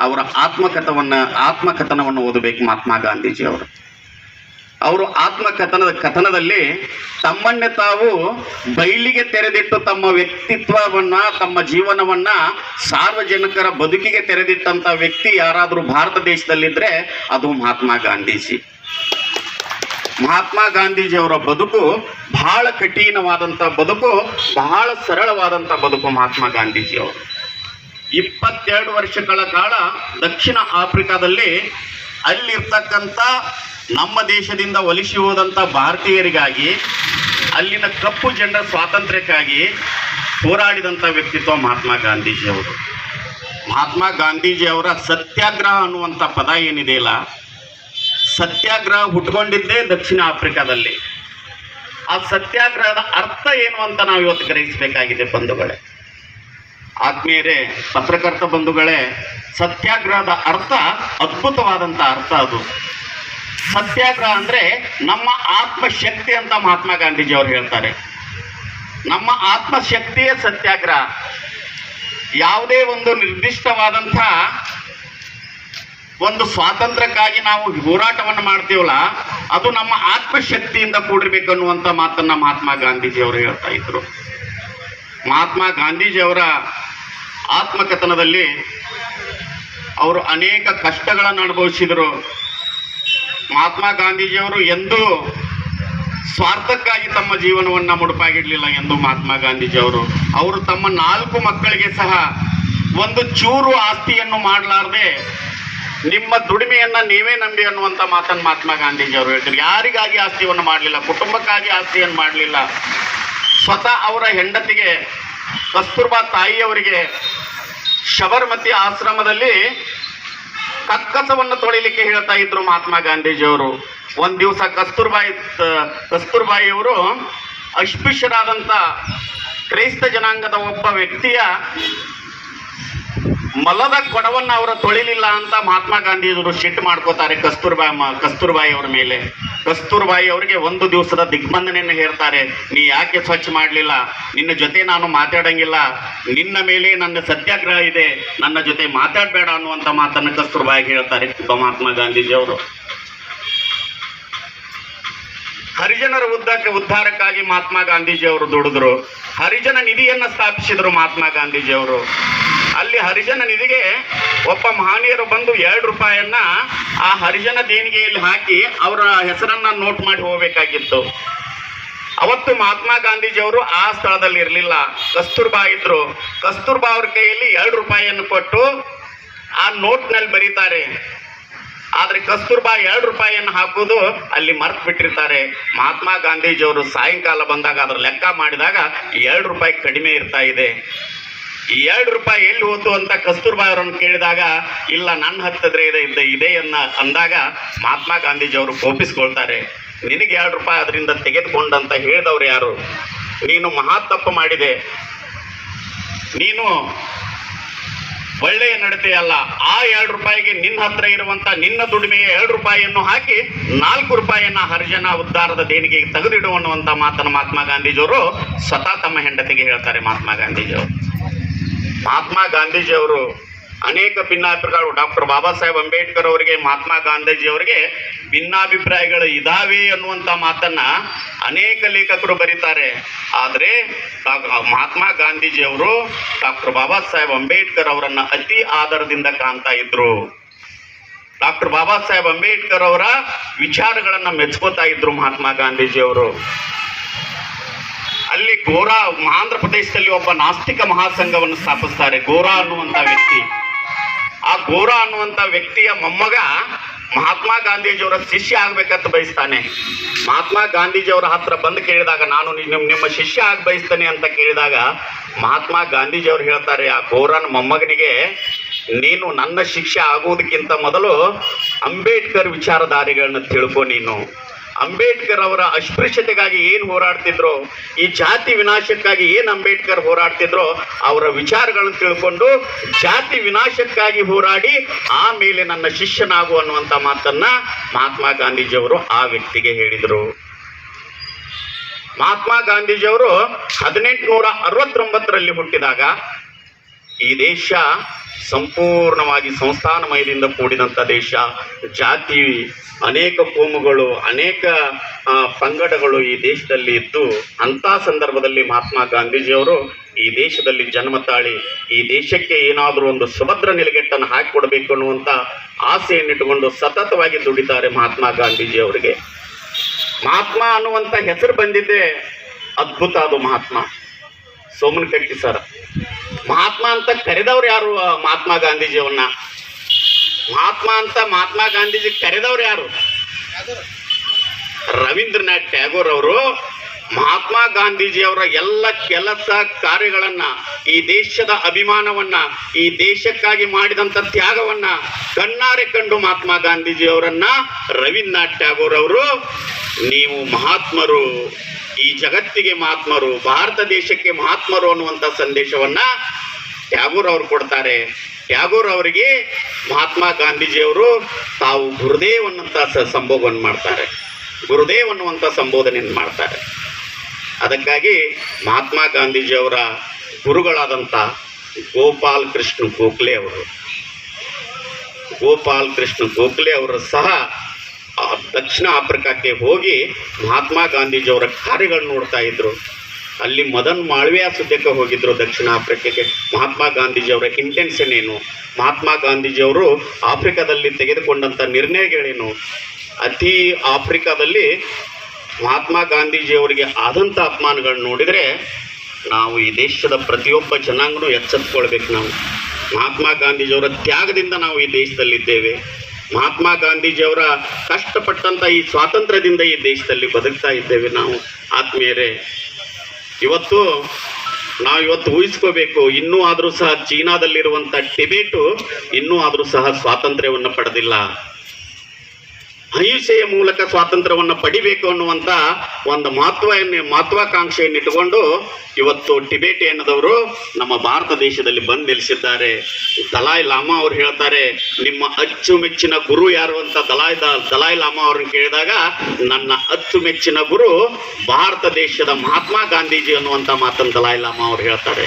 ಅವರ ಆತ್ಮಕಥನವನ್ನು ಓದಬೇಕು. ಮಹಾತ್ಮ ಗಾಂಧೀಜಿಯವರು ಕಥನದಲ್ಲಿ ತಮ್ಮನ್ನೇ ತಾವು ಬಯಲಿಗೆ ತೆರೆದಿಟ್ಟು ತಮ್ಮ ವ್ಯಕ್ತಿತ್ವವನ್ನ, ತಮ್ಮ ಜೀವನವನ್ನ ಸಾರ್ವಜನಿಕರ ಬದುಕಿಗೆ ತೆರೆದಿಟ್ಟಂತ ವ್ಯಕ್ತಿ ಯಾರಾದರೂ ಭಾರತ ದೇಶದಲ್ಲಿದ್ರೆ ಅದು ಮಹಾತ್ಮ ಗಾಂಧೀಜಿ. ಮಹಾತ್ಮ ಗಾಂಧೀಜಿಯವರ ಬದುಕು ಬಹಳ ಕಠಿಣವಾದಂಥ ಬದುಕು, ಬಹಳ ಸರಳವಾದಂಥ ಬದುಕು. ಮಹಾತ್ಮ ಗಾಂಧೀಜಿಯವರು 22 ವರ್ಷಗಳ ಕಾಲ ದಕ್ಷಿಣ ಆಫ್ರಿಕಾದಲ್ಲಿ ಅಲ್ಲಿರ್ತಕ್ಕಂಥ ನಮ್ಮ ದೇಶದಿಂದ ವಲಸೆ ಹೋದಂಥ ಭಾರತೀಯರಿಗಾಗಿ, ಅಲ್ಲಿನ ಕಪ್ಪು ಜನರ ಸ್ವಾತಂತ್ರ್ಯಕ್ಕಾಗಿ ಹೋರಾಡಿದಂಥ ವ್ಯಕ್ತಿತ್ವ ಮಹಾತ್ಮ ಗಾಂಧೀಜಿಯವರು. ಮಹಾತ್ಮ ಗಾಂಧೀಜಿಯವರ ಸತ್ಯಾಗ್ರಹ ಅನ್ನುವಂಥ ಪದ ಏನಿದೆಯಲ್ಲ, ಸತ್ಯಾಗ್ರಹ ಹುಟ್ಕೊಂಡಿದ್ದೇ ದಕ್ಷಿಣ ಆಫ್ರಿಕಾದಲ್ಲಿ. ಆ ಸತ್ಯಾಗ್ರಹದ ಅರ್ಥ ಏನು ಅಂತ ನಾವು ಇವತ್ತು ಗ್ರಹಿಸಬೇಕಾಗಿದೆ ಬಂಧುಗಳೇ, ಆತ್ಮೀಯರೇ, ಪತ್ರಕರ್ತ ಬಂಧುಗಳೇ. ಸತ್ಯಾಗ್ರಹದ ಅರ್ಥ ಅದ್ಭುತವಾದಂಥ ಅರ್ಥ. ಅದು ಸತ್ಯಾಗ್ರಹ ಅಂದರೆ ನಮ್ಮ ಆತ್ಮಶಕ್ತಿ ಅಂತ ಮಹಾತ್ಮ ಗಾಂಧೀಜಿ ಅವರು ಹೇಳ್ತಾರೆ. ನಮ್ಮ ಆತ್ಮಶಕ್ತಿಯೇ ಸತ್ಯಾಗ್ರಹ. ಯಾವುದೇ ಒಂದು ನಿರ್ದಿಷ್ಟವಾದಂಥ ಒಂದು ಸ್ವಾತಂತ್ರ್ಯಕ್ಕಾಗಿ ನಾವು ಹೋರಾಟವನ್ನು ಮಾಡ್ತೀವಲ್ಲ, ಅದು ನಮ್ಮ ಆತ್ಮಶಕ್ತಿಯಿಂದ ಕೂಡಿರ್ಬೇಕು ಅನ್ನುವಂಥ ಮಾತನ್ನು ಮಹಾತ್ಮ ಗಾಂಧೀಜಿಯವರು ಹೇಳ್ತಾ ಇದ್ರು. ಮಹಾತ್ಮ ಗಾಂಧೀಜಿಯವರ ಆತ್ಮಕಥನದಲ್ಲಿ ಅವರು ಅನೇಕ ಕಷ್ಟಗಳನ್ನು ಅನುಭವಿಸಿದರು. ಮಹಾತ್ಮ ಗಾಂಧೀಜಿಯವರು ಎಂದೂ ಸ್ವಾರ್ಥಕ್ಕಾಗಿ ತಮ್ಮ ಜೀವನವನ್ನು ಮುಡುಪಾಗಿಡಲಿಲ್ಲ ಎಂದು ಮಹಾತ್ಮ ಗಾಂಧೀಜಿಯವರು. ಅವರು ತಮ್ಮ 4 ಮಕ್ಕಳಿಗೆ ಸಹ ಒಂದು ಚೂರು ಆಸ್ತಿಯನ್ನು ಮಾಡಲಾರದೆ ನಿಮ್ಮ ದುಡಿಮೆಯನ್ನು ನೀವೇ ನಂಬಿ ಅನ್ನುವಂಥ ಮಾತನ್ನು ಮಹಾತ್ಮ ಗಾಂಧೀಜಿಯವರು ಹೇಳ್ತಾರೆ. ಯಾರಿಗಾಗಿ ಆಸ್ತಿಯನ್ನು ಮಾಡಲಿಲ್ಲ, ಕುಟುಂಬಕ್ಕಾಗಿ ಆಸ್ತಿಯನ್ನು ಮಾಡಲಿಲ್ಲ. ಸ್ವತಃ ಅವರ ಹೆಂಡತಿಗೆ, ಕಸ್ತೂರ್ಬಾ ತಾಯಿಯವರಿಗೆ ಶಬರಮತಿ ಆಶ್ರಮದಲ್ಲಿ ಕಕ್ಕಸವನ್ನು ತೊಳಿಲಿಕ್ಕೆ ಹೇಳ್ತಾ ಇದ್ರು ಮಹಾತ್ಮ ಗಾಂಧೀಜಿಯವರು. ಒಂದು ದಿವಸ ಕಸ್ತೂರ್ಬಾಯಿಯವರು ಅಸ್ಪೃಶ್ಯರಾದಂಥ ಕ್ರೈಸ್ತ ಜನಾಂಗದ ಒಬ್ಬ ವ್ಯಕ್ತಿಯ ಮಲದ ಕೊಡವನ್ನು ಅವರು ತೊಳಿಲಿಲ್ಲ ಅಂತ ಮಹಾತ್ಮ ಗಾಂಧೀಜಿಯವರು ಸಿಟ್ಟು ಮಾಡ್ಕೋತಾರೆ ಕಸ್ತೂರ್ಬಾಯಿ ಅವರ ಮೇಲೆ. ಕಸ್ತೂರ್ಬಾಯಿ ಅವರಿಗೆ ಒಂದು ದಿವಸದ ದಿಗ್ಬಂಧನೆಯನ್ನು ಹೇಳ್ತಾರೆ. ನೀ ಯಾಕೆ ಸ್ವಚ್ಛ ಮಾಡಲಿಲ್ಲ? ನಿನ್ನ ಜೊತೆ ನಾನು ಮಾತಾಡಂಗಿಲ್ಲ, ನಿನ್ನ ಮೇಲೆ ನನ್ನ ಸತ್ಯಾಗ್ರಹ ಇದೆ, ನನ್ನ ಜೊತೆ ಮಾತಾಡಬೇಡ ಅನ್ನುವಂಥ ಮಾತನ್ನು ಕಸ್ತೂರ್ಬಾಯಿಗೆ ಹೇಳ್ತಾರೆ ಮಹಾತ್ಮ ಗಾಂಧೀಜಿಯವರು. ಹರಿಜನರ ಉದ್ಧಾರಕ್ಕಾಗಿ ಮಹಾತ್ಮ ಗಾಂಧೀಜಿಯವರು ದುಡಿದ್ರು. ಹರಿಜನ ನಿಧಿಯನ್ನು ಸ್ಥಾಪಿಸಿದರು ಮಹಾತ್ಮ ಗಾಂಧೀಜಿಯವರು. ಅಲ್ಲಿ ಹರಿಜನ ನಿಧಿಗೆ ಒಬ್ಬ ಮಹನೀಯರು ಬಂದು 2 ರೂಪಾಯಿಯನ್ನ ಆ ಹರಿಜನ ದೇಣಿಗೆಯಲ್ಲಿ ಹಾಕಿ ಅವರ ಹೆಸರನ್ನ ನೋಟ್ ಮಾಡಿ ಹೋಗಬೇಕಾಗಿತ್ತು. ಅವತ್ತು ಮಹಾತ್ಮ ಗಾಂಧೀಜಿಯವರು ಆ ಸ್ಥಳದಲ್ಲಿ ಇರಲಿಲ್ಲ, ಕಸ್ತೂರ್ಬಾ ಇದ್ರು. ಕಸ್ತೂರ್ಬಾ ಅವ್ರ ಕೈಯಲ್ಲಿ 2 ರೂಪಾಯಿಯನ್ನು ಕೊಟ್ಟು ಆ ನೋಟ್ನಲ್ಲಿ ಬರೀತಾರೆ. ಆದರೆ ಕಸ್ತೂರ್ಬಾ 2 ರೂಪಾಯಿಯನ್ನು ಹಾಕೋದು ಅಲ್ಲಿ ಮರ್ತು ಬಿಟ್ಟಿರ್ತಾರೆ. ಮಹಾತ್ಮ ಗಾಂಧೀಜಿಯವರು ಸಾಯಂಕಾಲ ಬಂದಾಗ ಅದರ ಲೆಕ್ಕ ಮಾಡಿದಾಗ 2 ರೂಪಾಯಿ ಕಡಿಮೆ ಇರ್ತಾ ಇದೆ. ಈ 2 ರೂಪಾಯಿ ಎಲ್ಲಿ ಹೋತು ಅಂತ ಕಸ್ತೂರ್ಬಾ ಅವರನ್ನು ಕೇಳಿದಾಗ, ಇಲ್ಲ ನನ್ನ ಹತ್ತಿದ್ರೆ ಇದೆ ಅಂದಾಗ ಮಹಾತ್ಮ ಗಾಂಧೀಜಿಯವರು ಕೋಪಿಸ್ಕೊಳ್ತಾರೆ. ನಿನಗೆ 2 ರೂಪಾಯಿ ಅದರಿಂದ ತೆಗೆದುಕೊಂಡಂತ ಹೇಳಿದವ್ರು ಯಾರು? ನೀನು ಮಹಾ ತಪ್ಪು ಮಾಡಿದೆ. ನೀನು ಒಳ್ಳೆಯ ನಡತೆ ಅಲ್ಲ. ಆ 2 ರೂಪಾಯಿಗೆ ನಿನ್ನ ಹತ್ರ ಇರುವಂತ ನಿನ್ನ ದುಡಿಮೆಯ 2 ರೂಪಾಯಿಯನ್ನು ಹಾಕಿ 4 ರೂಪಾಯಿಯನ್ನ ಹರಿಜನ ಉದ್ಧಾರದ ದೇಣಿಗೆಗೆ ತೆಗೆದಿಡು ಅನ್ನುವಂತ ಮಾತನ್ನು ಮಹಾತ್ಮ ಗಾಂಧೀಜಿಯವರು ಸ್ವತಃ ತಮ್ಮ ಹೆಂಡತಿಗೆ ಹೇಳ್ತಾರೆ. ಮಹಾತ್ಮ ಗಾಂಧೀಜಿಯವರು ಅನೇಕ ಭಿನ್ನಾಭಿಪ್ರಾಯಗಳು, ಡಾಕ್ಟರ್ ಬಾಬಾ ಸಾಹೇಬ್ ಅಂಬೇಡ್ಕರ್ ಅವರಿಗೆ ಮಹಾತ್ಮ ಗಾಂಧೀಜಿಯವರಿಗೆ ಭಿನ್ನಾಭಿಪ್ರಾಯಗಳು ಇದಾವೆ ಅನ್ನುವಂಥ ಮಾತನ್ನ ಅನೇಕ ಲೇಖಕರು ಬರೀತಾರೆ. ಆದರೆ ಮಹಾತ್ಮ ಗಾಂಧೀಜಿಯವರು ಡಾಕ್ಟರ್ ಬಾಬಾ ಸಾಹೇಬ್ ಅಂಬೇಡ್ಕರ್ ಅವರನ್ನ ಅತಿ ಆದರದಿಂದ ಕಾಣ್ತಾ ಇದ್ರು. ಡಾಕ್ಟರ್ ಬಾಬಾ ಸಾಹೇಬ್ ಅಂಬೇಡ್ಕರ್ ಅವರ ವಿಚಾರಗಳನ್ನ ಮೆಚ್ಕೋತಾ ಇದ್ರು ಮಹಾತ್ಮ ಗಾಂಧೀಜಿಯವರು. ಅಲ್ಲಿ ಗೋರಾ, ಆಂಧ್ರ ಪ್ರದೇಶದಲ್ಲಿ ಒಬ್ಬ ನಾಸ್ತಿಕ ಮಹಾಸಂಘವನ್ನು ಸ್ಥಾಪಿಸ್ತಾರೆ. ಗೋರಾ ಅನ್ನುವಂಥ ವ್ಯಕ್ತಿ, ಆ ಗೋರಾ ಅನ್ನುವಂಥ ವ್ಯಕ್ತಿಯ ಮೊಮ್ಮಗ ಮಹಾತ್ಮ ಗಾಂಧೀಜಿಯವರ ಶಿಷ್ಯ ಆಗ್ಬೇಕಂತ ಬಯಸ್ತಾನೆ. ಮಹಾತ್ಮ ಗಾಂಧೀಜಿಯವರ ಹತ್ರ ಬಂದು ಕೇಳಿದಾಗ, ನಾನು ನಿಮ್ಮ ಶಿಷ್ಯ ಆಗಿ ಬಯಸ್ತಾನೆ ಅಂತ ಕೇಳಿದಾಗ ಮಹಾತ್ಮ ಗಾಂಧೀಜಿಯವರು ಹೇಳ್ತಾರೆ, ಆ ಗೋರಾನ ಮೊಮ್ಮಗನಿಗೆ, ನೀನು ನನ್ನ ಶಿಷ್ಯ ಆಗುವುದಕ್ಕಿಂತ ಮೊದಲು ಅಂಬೇಡ್ಕರ್ ವಿಚಾರಧಾರೆಗಳನ್ನ ತಿಳ್ಕೊ. ನೀನು ಅಂಬೇಡ್ಕರ್ ಅವರ ಅಸ್ಪೃಶ್ಯತೆಗಾಗಿ ಏನು ಹೋರಾಡ್ತಿದ್ರು, ಈ ಜಾತಿ ವಿನಾಶಕ್ಕಾಗಿ ಏನು ಅಂಬೇಡ್ಕರ್ ಹೋರಾಡ್ತಿದ್ರು, ಅವರ ವಿಚಾರಗಳನ್ನು ತಿಳ್ಕೊಂಡು ಜಾತಿ ವಿನಾಶಕ್ಕಾಗಿ ಹೋರಾಡಿ ಆಮೇಲೆ ನನ್ನ ಶಿಷ್ಯನಾಗು ಅನ್ನುವಂಥ ಮಾತನ್ನ ಮಹಾತ್ಮ ಗಾಂಧೀಜಿಯವರು ಆ ವ್ಯಕ್ತಿಗೆ ಹೇಳಿದರು. ಮಹಾತ್ಮ ಗಾಂಧೀಜಿಯವರು 1869ರಲ್ಲಿ ಹುಟ್ಟಿದಾಗ ಈ ದೇಶ ಸಂಪೂರ್ಣವಾಗಿ ಸಂಸ್ಥಾನಮಯದಿಂದ ಕೂಡಿದಂಥ ದೇಶ. ಜಾತಿ, ಅನೇಕ ಕೋಮುಗಳು, ಅನೇಕ ಪಂಗಡಗಳು ಈ ದೇಶದಲ್ಲಿ ಇದ್ದು, ಅಂಥ ಸಂದರ್ಭದಲ್ಲಿ ಮಹಾತ್ಮ ಗಾಂಧೀಜಿಯವರು ಈ ದೇಶದಲ್ಲಿ ಜನ್ಮ ತಾಳಿ ಈ ದೇಶಕ್ಕೆ ಏನಾದರೂ ಒಂದು ಸುಭದ್ರ ನಿಲುಗಟ್ಟನ್ನು ಹಾಕಿಕೊಡ್ಬೇಕು ಅನ್ನುವಂಥ ಆಸೆಯನ್ನಿಟ್ಟುಕೊಂಡು ಸತತವಾಗಿ ದುಡಿತಾರೆ ಮಹಾತ್ಮ ಗಾಂಧೀಜಿಯವರಿಗೆ. ಮಹಾತ್ಮ ಅನ್ನುವಂಥ ಹೆಸರು ಬಂದಿದ್ದೆ ಅದ್ಭುತ. ಅದು ಮಹಾತ್ಮ ಸೋಮನಕಟ್ಟಿ ಸರ್. ಮಹಾತ್ಮ ಅಂತ ಕರೆದವ್ರು ಯಾರು ಮಹಾತ್ಮ ಗಾಂಧೀಜಿಯವ್ರನ್ನ? ಮಹಾತ್ಮ ಗಾಂಧೀಜಿ ಕರೆದವ್ರು ಯಾರು? ರವೀಂದ್ರನಾಥ್ ಟ್ಯಾಗೋರ್ ಅವರು ಮಹಾತ್ಮ ಗಾಂಧೀಜಿಯವರ ಎಲ್ಲ ಕೆಲಸ ಕಾರ್ಯಗಳನ್ನ, ಈ ದೇಶದ ಅಭಿಮಾನವನ್ನ, ಈ ದೇಶಕ್ಕಾಗಿ ಮಾಡಿದಂಥ ತ್ಯಾಗವನ್ನ ಕಣ್ಣಾರೆ ಕಂಡು ಮಹಾತ್ಮ ಗಾಂಧೀಜಿಯವರನ್ನ ರವೀಂದ್ರನಾಥ್ ಟ್ಯಾಗೋರ್ ಅವರು, ನೀವು ಮಹಾತ್ಮರು, ಈ ಜಗತ್ತಿಗೆ ಮಹಾತ್ಮರು, ಭಾರತ ದೇಶಕ್ಕೆ ಮಹಾತ್ಮರು ಅನ್ನುವಂಥ ಸಂದೇಶವನ್ನ ಟ್ಯಾಗೋರ್ ಅವರು ಕೊಡ್ತಾರೆ. ಟ್ಯಾಗೋರ್ ಅವರಿಗೆ ಮಹಾತ್ಮ ಗಾಂಧೀಜಿಯವರು ತಾವು ಗುರುದೇವ್ ಅನ್ನುವಂಥ ಸಂಬೋಧನೆ ಮಾಡ್ತಾರೆ. ಗುರುದೇವ್ ಅನ್ನುವಂಥ ಸಂಬೋಧನೆಯನ್ನು ಮಾಡ್ತಾರೆ. ಅದಕ್ಕಾಗಿ ಮಹಾತ್ಮ ಗಾಂಧೀಜಿಯವರ ಗುರುಗಳಾದಂಥ ಗೋಪಾಲ್ ಕೃಷ್ಣ ಗೋಖಲೆ ಅವರು ಸಹ ದಕ್ಷಿಣ ಆಫ್ರಿಕಾಕ್ಕೆ ಹೋಗಿ ಮಹಾತ್ಮ ಗಾಂಧೀಜಿಯವರ ಕಾರ್ಯಗಳನ್ನು ನೋಡ್ತಾ ಇದ್ರು. ಅಲ್ಲಿ ಮದನ್ ಮಾಳ್ವಿಯಾ ಸುದ್ಯಕ್ಕೆ ಹೋಗಿದ್ರು ದಕ್ಷಿಣ ಆಫ್ರಿಕಾಕ್ಕೆ. ಮಹಾತ್ಮ ಗಾಂಧೀಜಿಯವರ ಇಂಟೆನ್ಷನ್ ಏನು, ಮಹಾತ್ಮ ಗಾಂಧೀಜಿಯವರು ಆಫ್ರಿಕಾದಲ್ಲಿ ತೆಗೆದುಕೊಂಡಂಥ ನಿರ್ಣಯಗಳೇನು, ಅತಿ ಆಫ್ರಿಕಾದಲ್ಲಿ ಮಹಾತ್ಮ ಗಾಂಧೀಜಿಯವರಿಗೆ ಆದಂಥ ಅಪಮಾನಗಳನ್ನು ನೋಡಿದರೆ ನಾವು ಈ ದೇಶದ ಪ್ರತಿಯೊಬ್ಬ ಜನಾಂಗನೂ ಎಚ್ಚೆತ್ತುಕೊಳ್ಬೇಕು. ನಾವು ಮಹಾತ್ಮ ಗಾಂಧೀಜಿಯವರ ತ್ಯಾಗದಿಂದ ನಾವು ಈ ದೇಶದಲ್ಲಿದ್ದೇವೆ. ಮಹಾತ್ಮ ಗಾಂಧೀಜಿಯವರ ಕಷ್ಟಪಟ್ಟಂಥ ಈ ಸ್ವಾತಂತ್ರ್ಯದಿಂದ ಈ ದೇಶದಲ್ಲಿ ಬದುಕ್ತಾ ಇದ್ದೇವೆ ನಾವು. ಆತ್ಮೀಯರೇ, ಇವತ್ತು ಊಹಿಸ್ಕೋಬೇಕು, ಇನ್ನೂ ಆದರೂ ಸಹ ಚೀನಾದಲ್ಲಿರುವಂಥ ಟಿಬೇಟು ಇನ್ನೂ ಆದರೂ ಸಹ ಸ್ವಾತಂತ್ರ್ಯವನ್ನು ಪಡೆದಿಲ್ಲ. ಅಹಿಂಸೆಯ ಮೂಲಕ ಸ್ವಾತಂತ್ರ್ಯವನ್ನು ಪಡಿಬೇಕು ಅನ್ನುವಂಥ ಒಂದು ಮಹತ್ವಾಕಾಂಕ್ಷೆಯನ್ನು ಇಟ್ಟುಕೊಂಡು ಇವತ್ತು ಟಿಬೇಟಿಯನ್ನದವರು ನಮ್ಮ ಭಾರತ ದೇಶದಲ್ಲಿ ಬಂದು ನಿಲ್ಲಿಸಿದ್ದಾರೆ. ದಲಾಯ್ ಲಾಮಾ ಅವರು ಹೇಳ್ತಾರೆ, ನಿಮ್ಮ ಅಚ್ಚುಮೆಚ್ಚಿನ ಗುರು ಯಾರು ಅಂತ ದಲಾಯ್ ಲಾಮಾ ಅವ್ರನ್ನ ಕೇಳಿದಾಗ, ನನ್ನ ಅಚ್ಚುಮೆಚ್ಚಿನ ಗುರು ಭಾರತ ದೇಶದ ಮಹಾತ್ಮ ಗಾಂಧೀಜಿ ಅನ್ನುವಂಥ ಮಾತನ್ನು ದಲಾಯ್ ಲಾಮಾ ಅವರು ಹೇಳ್ತಾರೆ.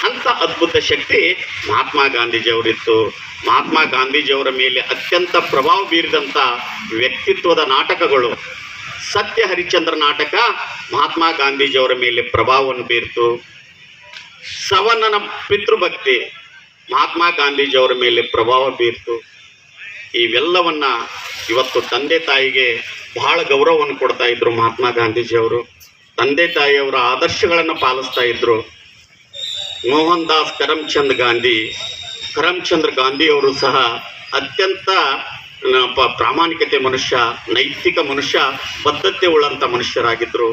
ಅಂಥ ಅದ್ಭುತ ಶಕ್ತಿ ಮಹಾತ್ಮ ಗಾಂಧೀಜಿಯವರಿತ್ತು. ಮಹಾತ್ಮ ಗಾಂಧೀಜಿಯವರ ಮೇಲೆ ಅತ್ಯಂತ ಪ್ರಭಾವ ಬೀರಿದಂಥ ವ್ಯಕ್ತಿತ್ವದ ನಾಟಕಗಳು, ಸತ್ಯ ಹರಿಶ್ಚಂದ್ರ ನಾಟಕ ಮಹಾತ್ಮ ಗಾಂಧೀಜಿಯವರ ಮೇಲೆ ಪ್ರಭಾವವನ್ನು ಬೀರಿತು. ಸವರ್ಣನ ಪಿತೃಭಕ್ತಿ ಮಹಾತ್ಮ ಗಾಂಧೀಜಿಯವರ ಮೇಲೆ ಪ್ರಭಾವ ಬೀರಿತು. ಇವೆಲ್ಲವನ್ನ ಇವತ್ತು ತಂದೆ ತಾಯಿಗೆ ಬಹಳ ಗೌರವವನ್ನು ಕೊಡ್ತಾ ಇದ್ರು ಮಹಾತ್ಮ ಗಾಂಧೀಜಿಯವರು. ತಂದೆ ತಾಯಿಯವರ ಆದರ್ಶಗಳನ್ನು ಪಾಲಿಸ್ತಾ ಇದ್ರು. ಮೋಹನ್ ದಾಸ್ ಕರಮ್ಚಂದ್ರ ಗಾಂಧಿಯವರು ಸಹ ಅತ್ಯಂತ ಪ್ರಾಮಾಣಿಕತೆ ಮನುಷ್ಯ, ನೈತಿಕ ಮನುಷ್ಯ, ಬದ್ಧತೆ ಉಳ್ಳಂಥ ಮನುಷ್ಯರಾಗಿದ್ದರು.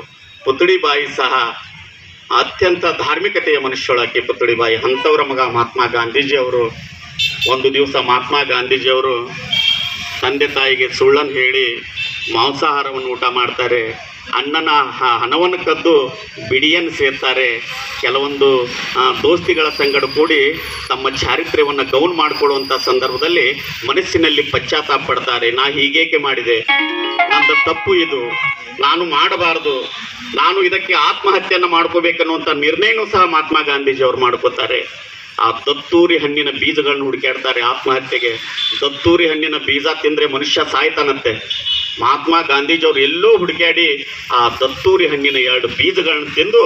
ಪುತ್ಳಿಬಾಯಿ ಸಹ ಅತ್ಯಂತ ಧಾರ್ಮಿಕತೆಯ ಮನುಷ್ಯಳಾಕಿ ಪುತ್ಳಿಬಾಯಿ. ಅಂಥವರ ಮಗ ಮಹಾತ್ಮ ಗಾಂಧೀಜಿಯವರು. ಒಂದು ದಿವಸ ಮಹಾತ್ಮ ಗಾಂಧೀಜಿಯವರು ತಂದೆ ತಾಯಿಗೆ ಸುಳ್ಳನ್ನು ಹೇಳಿ ಮಾಂಸಾಹಾರವನ್ನು ಊಟ ಮಾಡ್ತಾರೆ. ಅಣ್ಣನ ಹಣವನ್ನು ಕದ್ದು ಬಿಡಿಯನ್ನು ಸೇರ್ತಾರೆ. ಕೆಲವೊಂದು ದೋಸ್ತಿಗಳ ಸಂಗಡ ಕೂಡಿ ತಮ್ಮ ಚಾರಿತ್ರ್ಯವನ್ನು ಗೌನ್ ಮಾಡಿಕೊಳ್ಳುವಂಥ ಸಂದರ್ಭದಲ್ಲಿ ಮನಸ್ಸಿನಲ್ಲಿ ಪಶ್ಚಾತ್ತಾಪ ಪಡ್ತಾರೆ. ನಾ ಹೀಗೇಕೆ ಮಾಡಿದೆ, ನಂದು ತಪ್ಪು ಇದು, ನಾನು ಮಾಡಬಾರ್ದು, ನಾನು ಇದಕ್ಕೆ ಆತ್ಮಹತ್ಯೆಯನ್ನು ಮಾಡ್ಕೋಬೇಕನ್ನುವಂಥ ನಿರ್ಣಯನೂ ಸಹ ಮಹಾತ್ಮ ಗಾಂಧೀಜಿಯವರು ಮಾಡ್ಕೋತಾರೆ. ಆ ದತ್ತೂರಿ ಹಣ್ಣಿನ ಬೀಜಗಳನ್ನು ಹುಡುಕಾಡ್ತಾರೆ ಆತ್ಮಹತ್ಯೆಗೆ. ದತ್ತೂರಿ ಹಣ್ಣಿನ ಬೀಜ ತಿಂದರೆ ಮನುಷ್ಯ ಸಾಯ್ತಾನಂತೆ. ಮಹಾತ್ಮ ಗಾಂಧೀಜಿಯವರು ಎಲ್ಲೋ ಹುಡುಕಾಡಿ ಆ ದತ್ತೂರಿ ಹಣ್ಣಿನ 2 ಬೀಜಗಳನ್ನು ತಿಂದು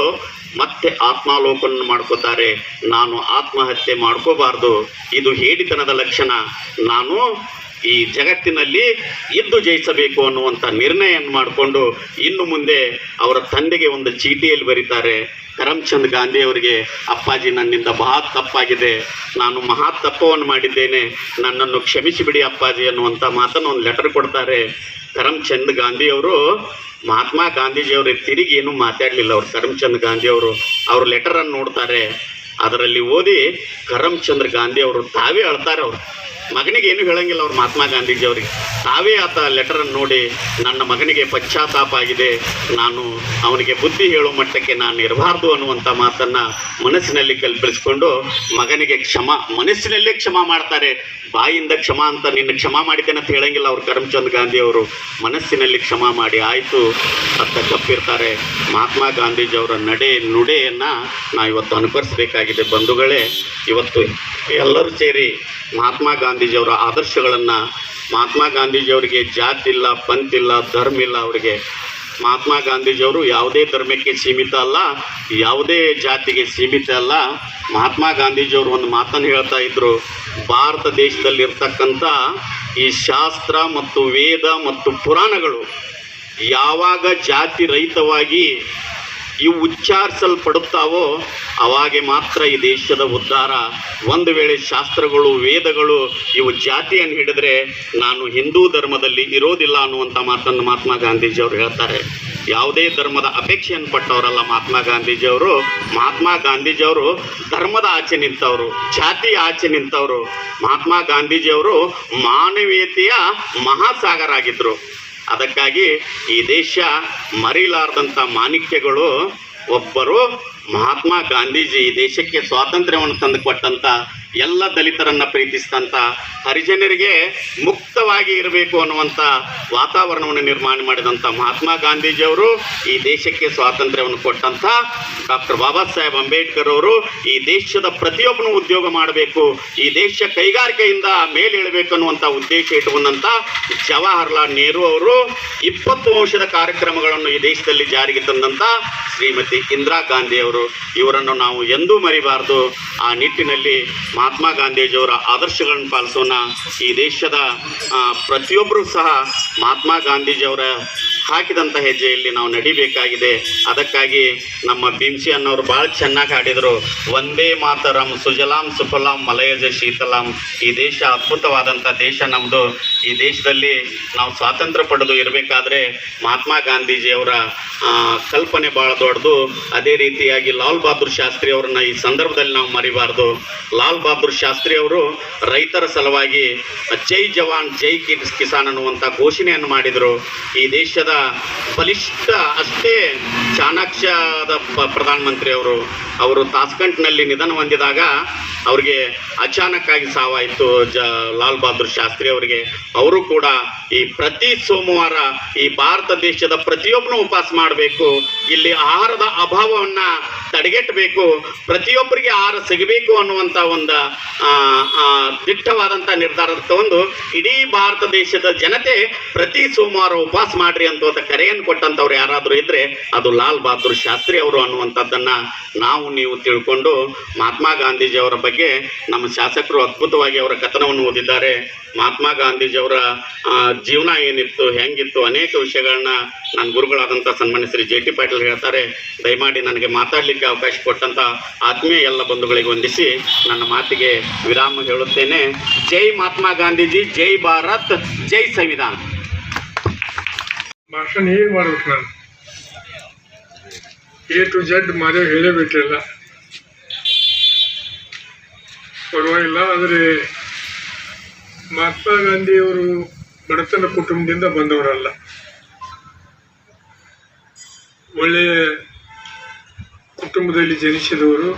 ಮತ್ತೆ ಆತ್ಮಾಲೋಕನ ಮಾಡ್ಕೋತಾರೆ. ನಾನು ಆತ್ಮಹತ್ಯೆ ಮಾಡ್ಕೋಬಾರ್ದು, ಇದು ಹೇಡಿತನದ ಲಕ್ಷಣ, ನಾನು ಈ ಜಗತ್ತಿನಲ್ಲಿ ಇದ್ದು ಜಯಿಸಬೇಕು ಅನ್ನುವಂಥ ನಿರ್ಣಯವನ್ನು ಮಾಡಿಕೊಂಡು ಇನ್ನು ಮುಂದೆ ಅವರ ತಂದೆಗೆ ಒಂದು ಚೀಟಿಯಲ್ಲಿ ಬರೀತಾರೆ. ಕರಮ್ಚಂದ್ ಗಾಂಧಿ ಅವರಿಗೆ, ಅಪ್ಪಾಜಿ ನನ್ನಿಂದ ಬಹಳ ತಪ್ಪಾಗಿದೆ, ನಾನು ಮಹಾ ತಪ್ಪವನ್ನು ಮಾಡಿದ್ದೇನೆ, ನನ್ನನ್ನು ಕ್ಷಮಿಸಿಬಿಡಿ ಅಪ್ಪಾಜಿ ಅನ್ನುವಂಥ ಮಾತನ್ನು ಒಂದು ಲೆಟರ್ ಕೊಡ್ತಾರೆ. ಕರಮ್ಚಂದ್ ಗಾಂಧಿಯವರು ಮಹಾತ್ಮ ಗಾಂಧೀಜಿಯವರಿಗೆ ತಿರುಗಿ ಏನೂ ಮಾತಾಡಲಿಲ್ಲ. ಅವರು ಕರಮ್ಚಂದ್ ಗಾಂಧಿಯವರು ಅವ್ರ ಲೆಟರನ್ನು ನೋಡ್ತಾರೆ. ಅದರಲ್ಲಿ ಓದಿ ಕರಮ್ಚಂದ್ರ ಗಾಂಧಿ ಅವರು ತಾವೇ ಅಳ್ತಾರೆ. ಅವರು ಮಗನಿಗೆ ಏನು ಹೇಳಂಗಿಲ್ಲ ಅವ್ರು ಮಹಾತ್ಮ ಗಾಂಧೀಜಿಯವ್ರಿಗೆ. ತಾವೇ ಆತ ಲೆಟರನ್ನು ನೋಡಿ ನನ್ನ ಮಗನಿಗೆ ಪಶ್ಚಾತ್ತಾಪ ಆಗಿದೆ, ನಾನು ಅವನಿಗೆ ಬುದ್ಧಿ ಹೇಳೋ ಮಟ್ಟಕ್ಕೆ ನಾನು ಇರಬಾರ್ದು ಅನ್ನುವಂಥ ಮಾತನ್ನು ಮನಸ್ಸಿನಲ್ಲಿ ಕಲ್ಪಿಸಿಕೊಂಡು ಮಗನಿಗೆ ಮನಸ್ಸಿನಲ್ಲೇ ಕ್ಷಮಾ ಮಾಡ್ತಾರೆ. ಬಾಯಿಂದ ಕ್ಷಮಾ ಅಂತ ನಿನ್ನ ಕ್ಷಮಾ ಮಾಡಿದ್ದೇನೆ ಅಂತ ಹೇಳಂಗಿಲ್ಲ ಅವ್ರು ಕರಮ್ಚಂದ್ ಗಾಂಧಿಯವರು. ಮನಸ್ಸಿನಲ್ಲಿ ಕ್ಷಮಾ ಮಾಡಿ ಆಯಿತು ಅಂತ ತಪ್ಪಿರ್ತಾರೆ. ಮಹಾತ್ಮ ಗಾಂಧೀಜಿಯವರ ನುಡಿಯನ್ನು ನಾವು ಇವತ್ತು ಅನುಕರಿಸಬೇಕಾಗಿದೆ ಬಂಧುಗಳೇ. ಇವತ್ತು ಎಲ್ಲರೂ ಸೇರಿ ಮಹಾತ್ಮ ಗಾಂಧೀಜಿಯವರ ಆದರ್ಶಗಳನ್ನು, ಮಹಾತ್ಮ ಗಾಂಧೀಜಿಯವರಿಗೆ ಜಾತಿ ಇಲ್ಲ, ಪಂಥ ಇಲ್ಲ, ಧರ್ಮ ಇಲ್ಲ. ಅವರಿಗೆ ಮಹಾತ್ಮ ಗಾಂಧೀಜಿಯವರು ಯಾವುದೇ ಧರ್ಮಕ್ಕೆ ಸೀಮಿತ ಅಲ್ಲ, ಯಾವುದೇ ಜಾತಿಗೆ ಸೀಮಿತ ಅಲ್ಲ. ಮಹಾತ್ಮ ಗಾಂಧೀಜಿಯವರು ಒಂದು ಮಾತನ್ನು ಹೇಳ್ತಾ ಇದ್ದರು, ಭಾರತ ದೇಶದಲ್ಲಿರ್ತಕ್ಕಂಥ ಈ ಶಾಸ್ತ್ರ ಮತ್ತು ವೇದ ಮತ್ತು ಪುರಾಣಗಳು ಯಾವಾಗ ಜಾತಿ ರಹಿತವಾಗಿ ಇವು ಉಚ್ಚಾರಿಸಲ್ಪಡುತ್ತಾವೋ ಅವಾಗೆ ಮಾತ್ರ ಈ ದೇಶದ ಉದ್ಧಾರ. ಒಂದು ವೇಳೆ ಶಾಸ್ತ್ರಗಳು ವೇದಗಳು ಇವು ಜಾತಿಯನ್ನು ಹಿಡಿದ್ರೆ ನಾನು ಹಿಂದೂ ಧರ್ಮದಲ್ಲಿ ಇರೋದಿಲ್ಲ ಅನ್ನುವಂಥ ಮಾತನ್ನು ಮಹಾತ್ಮ ಗಾಂಧೀಜಿಯವರು ಹೇಳ್ತಾರೆ. ಯಾವುದೇ ಧರ್ಮದ ಅಪೇಕ್ಷೆಯನ್ನು ಪಟ್ಟವರಲ್ಲ ಮಹಾತ್ಮ ಗಾಂಧೀಜಿಯವರು. ಮಹಾತ್ಮ ಗಾಂಧೀಜಿಯವರು ಧರ್ಮದ ಆಚೆ ನಿಂತವರು, ಜಾತಿಯ ಆಚೆ ನಿಂತವರು. ಮಹಾತ್ಮ ಗಾಂಧೀಜಿಯವರು ಮಾನವೀಯತೆಯ ಮಹಾಸಾಗರ ಆಗಿದ್ದರು. ಅದಕ್ಕಾಗಿ ಈ ದೇಶ ಮರಿಲಾರದಂಥ ಮಾಣಿಕ್ಯಗಳು ಒಬ್ಬರು ಮಹಾತ್ಮ ಗಾಂಧೀಜಿ. ಈ ದೇಶಕ್ಕೆ ಸ್ವಾತಂತ್ರ್ಯವನ್ನು ತಂದುಕೊಟ್ಟಂಥ, ಎಲ್ಲ ದಲಿತರನ್ನು ಪ್ರೀತಿಸಿದಂಥ, ಹರಿಜನರಿಗೆ ಮುಕ್ತವಾಗಿ ಇರಬೇಕು ಅನ್ನುವಂಥ ವಾತಾವರಣವನ್ನು ನಿರ್ಮಾಣ ಮಾಡಿದಂಥ ಮಹಾತ್ಮ ಗಾಂಧೀಜಿಯವರು, ಈ ದೇಶಕ್ಕೆ ಸ್ವಾತಂತ್ರ್ಯವನ್ನು ಕೊಟ್ಟಂಥ ಡಾಕ್ಟರ್ ಬಾಬಾ ಸಾಹೇಬ್ ಅಂಬೇಡ್ಕರ್ ಅವರು, ಈ ದೇಶದ ಪ್ರತಿಯೊಬ್ಬನು ಉದ್ಯೋಗ ಮಾಡಬೇಕು, ಈ ದೇಶ ಕೈಗಾರಿಕೆಯಿಂದ ಮೇಲೇಳಬೇಕು ಅನ್ನುವಂಥ ಉದ್ದೇಶ ಇಟ್ಟುಕೊಂಡಂಥ ಜವಾಹರ್ಲಾಲ್ ನೆಹರು ಅವರು 20 ಅಂಶದ ಕಾರ್ಯಕ್ರಮಗಳನ್ನು ಈ ದೇಶದಲ್ಲಿ ಜಾರಿಗೆ ತಂದಂಥ ಶ್ರೀಮತಿ ಇಂದಿರಾ ಗಾಂಧಿಯವರು, ಇವರನ್ನು ನಾವು ಎಂದೂ ಮರಿಬಾರ್ದು. ಆ ನಿಟ್ಟಿನಲ್ಲಿ ಮಹಾತ್ಮ ಗಾಂಧೀಜಿಯವರ ಆದರ್ಶಗಳನ್ನು ಪಾಲಿಸೋಣ. ಈ ದೇಶದ ಪ್ರತಿಯೊಬ್ಬರೂ ಸಹ ಮಹಾತ್ಮ ಗಾಂಧೀಜಿಯವರ ಹಾಕಿದಂಥ ಹೆಜ್ಜೆಯಲ್ಲಿ ನಾವು ನಡಿಬೇಕಾಗಿದೆ. ಅದಕ್ಕಾಗಿ ನಮ್ಮ ಭೀಮ್ಸಿ ಅನ್ನೋರು ಭಾಳ ಚೆನ್ನಾಗಿ ಹಾಡಿದರು, ವಂದೇ ಮಾತರಂ ಸುಜಲಾಂ ಸುಫಲಾಂ ಮಲಯಜ ಶೀತಲಾಂ. ಈ ದೇಶ ಅದ್ಭುತವಾದಂಥ ದೇಶ ನಮ್ಮದು. ಈ ದೇಶದಲ್ಲಿ ನಾವು ಸ್ವಾತಂತ್ರ್ಯ ಪಡೆದು ಇರಬೇಕಾದ್ರೆ ಮಹಾತ್ಮ ಗಾಂಧೀಜಿಯವರ ಕಲ್ಪನೆ ಭಾಳ ದೊಡ್ಡದು. ಅದೇ ರೀತಿಯಾಗಿ ಲಾಲ್ ಬಹದ್ದೂರ್ ಶಾಸ್ತ್ರಿ ಅವ್ರನ್ನ ಈ ಸಂದರ್ಭದಲ್ಲಿ ನಾವು ಮರಿಬಾರ್ದು. ಲಾಲ್ ಬಹದ್ದೂರ್ ಶಾಸ್ತ್ರಿ ಅವರು ರೈತರ ಸಲುವಾಗಿ ಜೈ ಜವಾನ್ ಜೈ ಕಿಸಾನ್ ಅನ್ನುವಂಥ ಘೋಷಣೆಯನ್ನು ಮಾಡಿದರು. ಈ ದೇಶದ ಬಲಿಷ್ಠ ಅಷ್ಟೇ ಚಾಣಾಕ್ಷದ ಪ್ರಧಾನಮಂತ್ರಿ ಅವರು ತಾಸ್ಕಂಟ್ನಲ್ಲಿ ನಿಧನ ಹೊಂದಿದಾಗ ಅವ್ರಿಗೆ ಅಚಾನಕ್ಕಾಗಿ ಸಾವಾಯಿತು ಲಾಲ್ ಬಹದ್ದೂರ್ ಶಾಸ್ತ್ರಿ ಅವರಿಗೆ. ಅವರು ಕೂಡ ಈ ಪ್ರತಿ ಸೋಮವಾರ ಈ ಭಾರತ ದೇಶದ ಪ್ರತಿಯೊಬ್ಬನು ಉಪವಾಸ ಮಾಡಬೇಕು, ಇಲ್ಲಿ ಆಹಾರದ ಅಭಾವವನ್ನು ತಡೆಗಟ್ಟಬೇಕು, ಪ್ರತಿಯೊಬ್ಬರಿಗೆ ಆಹಾರ ಸಿಗಬೇಕು ಅನ್ನುವಂಥ ಒಂದು ದಿಟ್ಟವಾದಂಥ ನಿರ್ಧಾರ ತಗೊಂಡು ಇಡೀ ಭಾರತ ದೇಶದ ಜನತೆ ಪ್ರತಿ ಸೋಮವಾರ ಉಪವಾಸ ಮಾಡ್ರಿ ಅಂತ ಕರೆಯನ್ನು ಕೊಟ್ಟಂಥವ್ರು ಯಾರಾದರೂ ಇದ್ದರೆ ಅದು ಲಾಲ್ ಬಹದ್ದೂರ್ ಶಾಸ್ತ್ರಿ ಅವರು ಅನ್ನುವಂಥದ್ದನ್ನು ನಾವು ನೀವು ತಿಳ್ಕೊಂಡು ಮಹಾತ್ಮ ಗಾಂಧೀಜಿಯವರ ಬಗ್ಗೆ ನಮ್ಮ ಶಾಸಕರು ಅದ್ಭುತವಾಗಿ ಅವರ ಕಥನವನ್ನು ಓದಿದ್ದಾರೆ. ಮಹಾತ್ಮ ಗಾಂಧೀಜಿಯವರ ಜೀವನ ಏನಿತ್ತು, ಹೆಂಗಿತ್ತು, ಅನೇಕ ವಿಷಯಗಳನ್ನ ನನ್ನ ಗುರುಗಳಾದಂಥ ಸನ್ಮಾನ್ಯ ಶ್ರೀ ಜೆ ಟಿ ಪಾಟೀಲ್ ಹೇಳ್ತಾರೆ. ದಯಮಾಡಿ ನನಗೆ ಮಾತಾಡಲಿಕ್ಕೆ ಅವಕಾಶ ಕೊಟ್ಟಂಥ ಆತ್ಮೀಯ ಎಲ್ಲ ಬಂಧುಗಳಿಗೆ ವಂದಿಸಿ ನನ್ನ ಮಾತಿಗೆ ವಿರಾಮ ಹೇಳುತ್ತೇನೆ. ಜೈ ಮಹಾತ್ಮ ಗಾಂಧೀಜಿ, ಜೈ ಭಾರತ್, ಜೈ ಸಂವಿಧಾನ. ಭಾಷಣ ಹೇಗೆ ಮಾಡ್ಬೇಕು, ನಾನು A to Z ಮಾದೇ ಹೇಳಬೇಕಿಲ್ಲ, ಪರವಾಗಿಲ್ಲ. ಆದರೆ ಮಹಾತ್ಮ ಗಾಂಧಿಯವರು ಬಡತನ ಕುಟುಂಬದಿಂದ ಬಂದವರಲ್ಲ. ಒಳ್ಳೆಯ ಕುಟುಂಬದಲ್ಲಿ ಜನಿಸಿದವರು,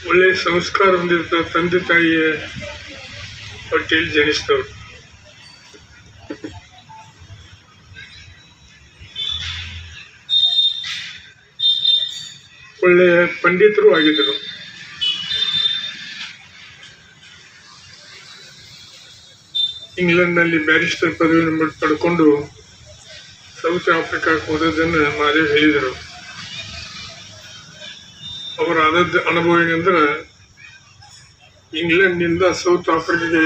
ಒಳ್ಳೆಯ ಸಂಸ್ಕಾರ ಹೊಂದಿದ ತಂದೆ ತಾಯಿಯ ಹೊಟ್ಟೆಯಲ್ಲಿ ಜನಿಸಿದವರು. ಒಳ್ಳೆಯ ಪಂಡಿತರು ಆಗಿದ್ದರು. ಇಂಗ್ಲೆಂಡ್ನಲ್ಲಿ ಬ್ಯಾರಿಸ್ಟರ್ ಪದವಿ ಪಡ್ಕೊಂಡು ಸೌತ್ ಆಫ್ರಿಕಾಕ್ಕೆ ಹೋದದ್ದನ್ನು ಮಾದೇವ್ ಹೇಳಿದರು. ಅವರ ಆದದ್ದು ಅನುಭವ ಏನಂದ್ರೆ, ಇಂಗ್ಲೆಂಡ್ನಿಂದ ಸೌತ್ ಆಫ್ರಿಕಾಗೆ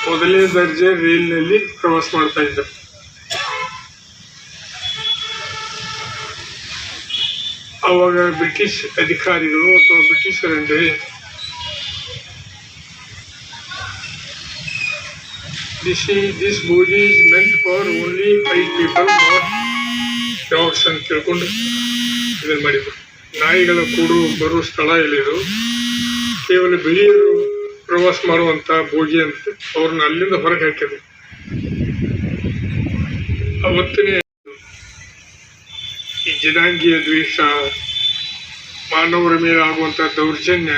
ಮೊದಲನೇ ದರ್ಜೆ ರೈಲಿನಲ್ಲಿ ಪ್ರವಾಸ ಮಾಡ್ತಾ ಇದ್ದರು. ಆವಾಗ ಬ್ರಿಟಿಷ್ ಅಧಿಕಾರಿಗಳು ಅಥವಾ ಬ್ರಿಟಿಷರಂದರೆ this bogie is meant for only 5 people, not dogs ಅಂತ ತಿಳ್ಕೊಂಡು ಇದನ್ನು ಮಾಡಿದರು. ನಾಯಿಗಳ ಕೂಡು ಬರುವ ಸ್ಥಳ ಎಲ್ಲಿದು, ಕೇವಲ ಬಿಳಿಯರು ಪ್ರವಾಸ ಮಾಡುವಂಥ ಬೋಗಿ ಅಂತ ಅವ್ರನ್ನ ಅಲ್ಲಿಂದ ಹೊರಗೆ ಹಾಕಿದ್ರು. ಅವತ್ತನೇ ಈ ಜನಾಂಗೀಯ ದ್ವೇಷ, ಮಾನವರ ಮೇಲೆ ಆಗುವಂಥ ದೌರ್ಜನ್ಯ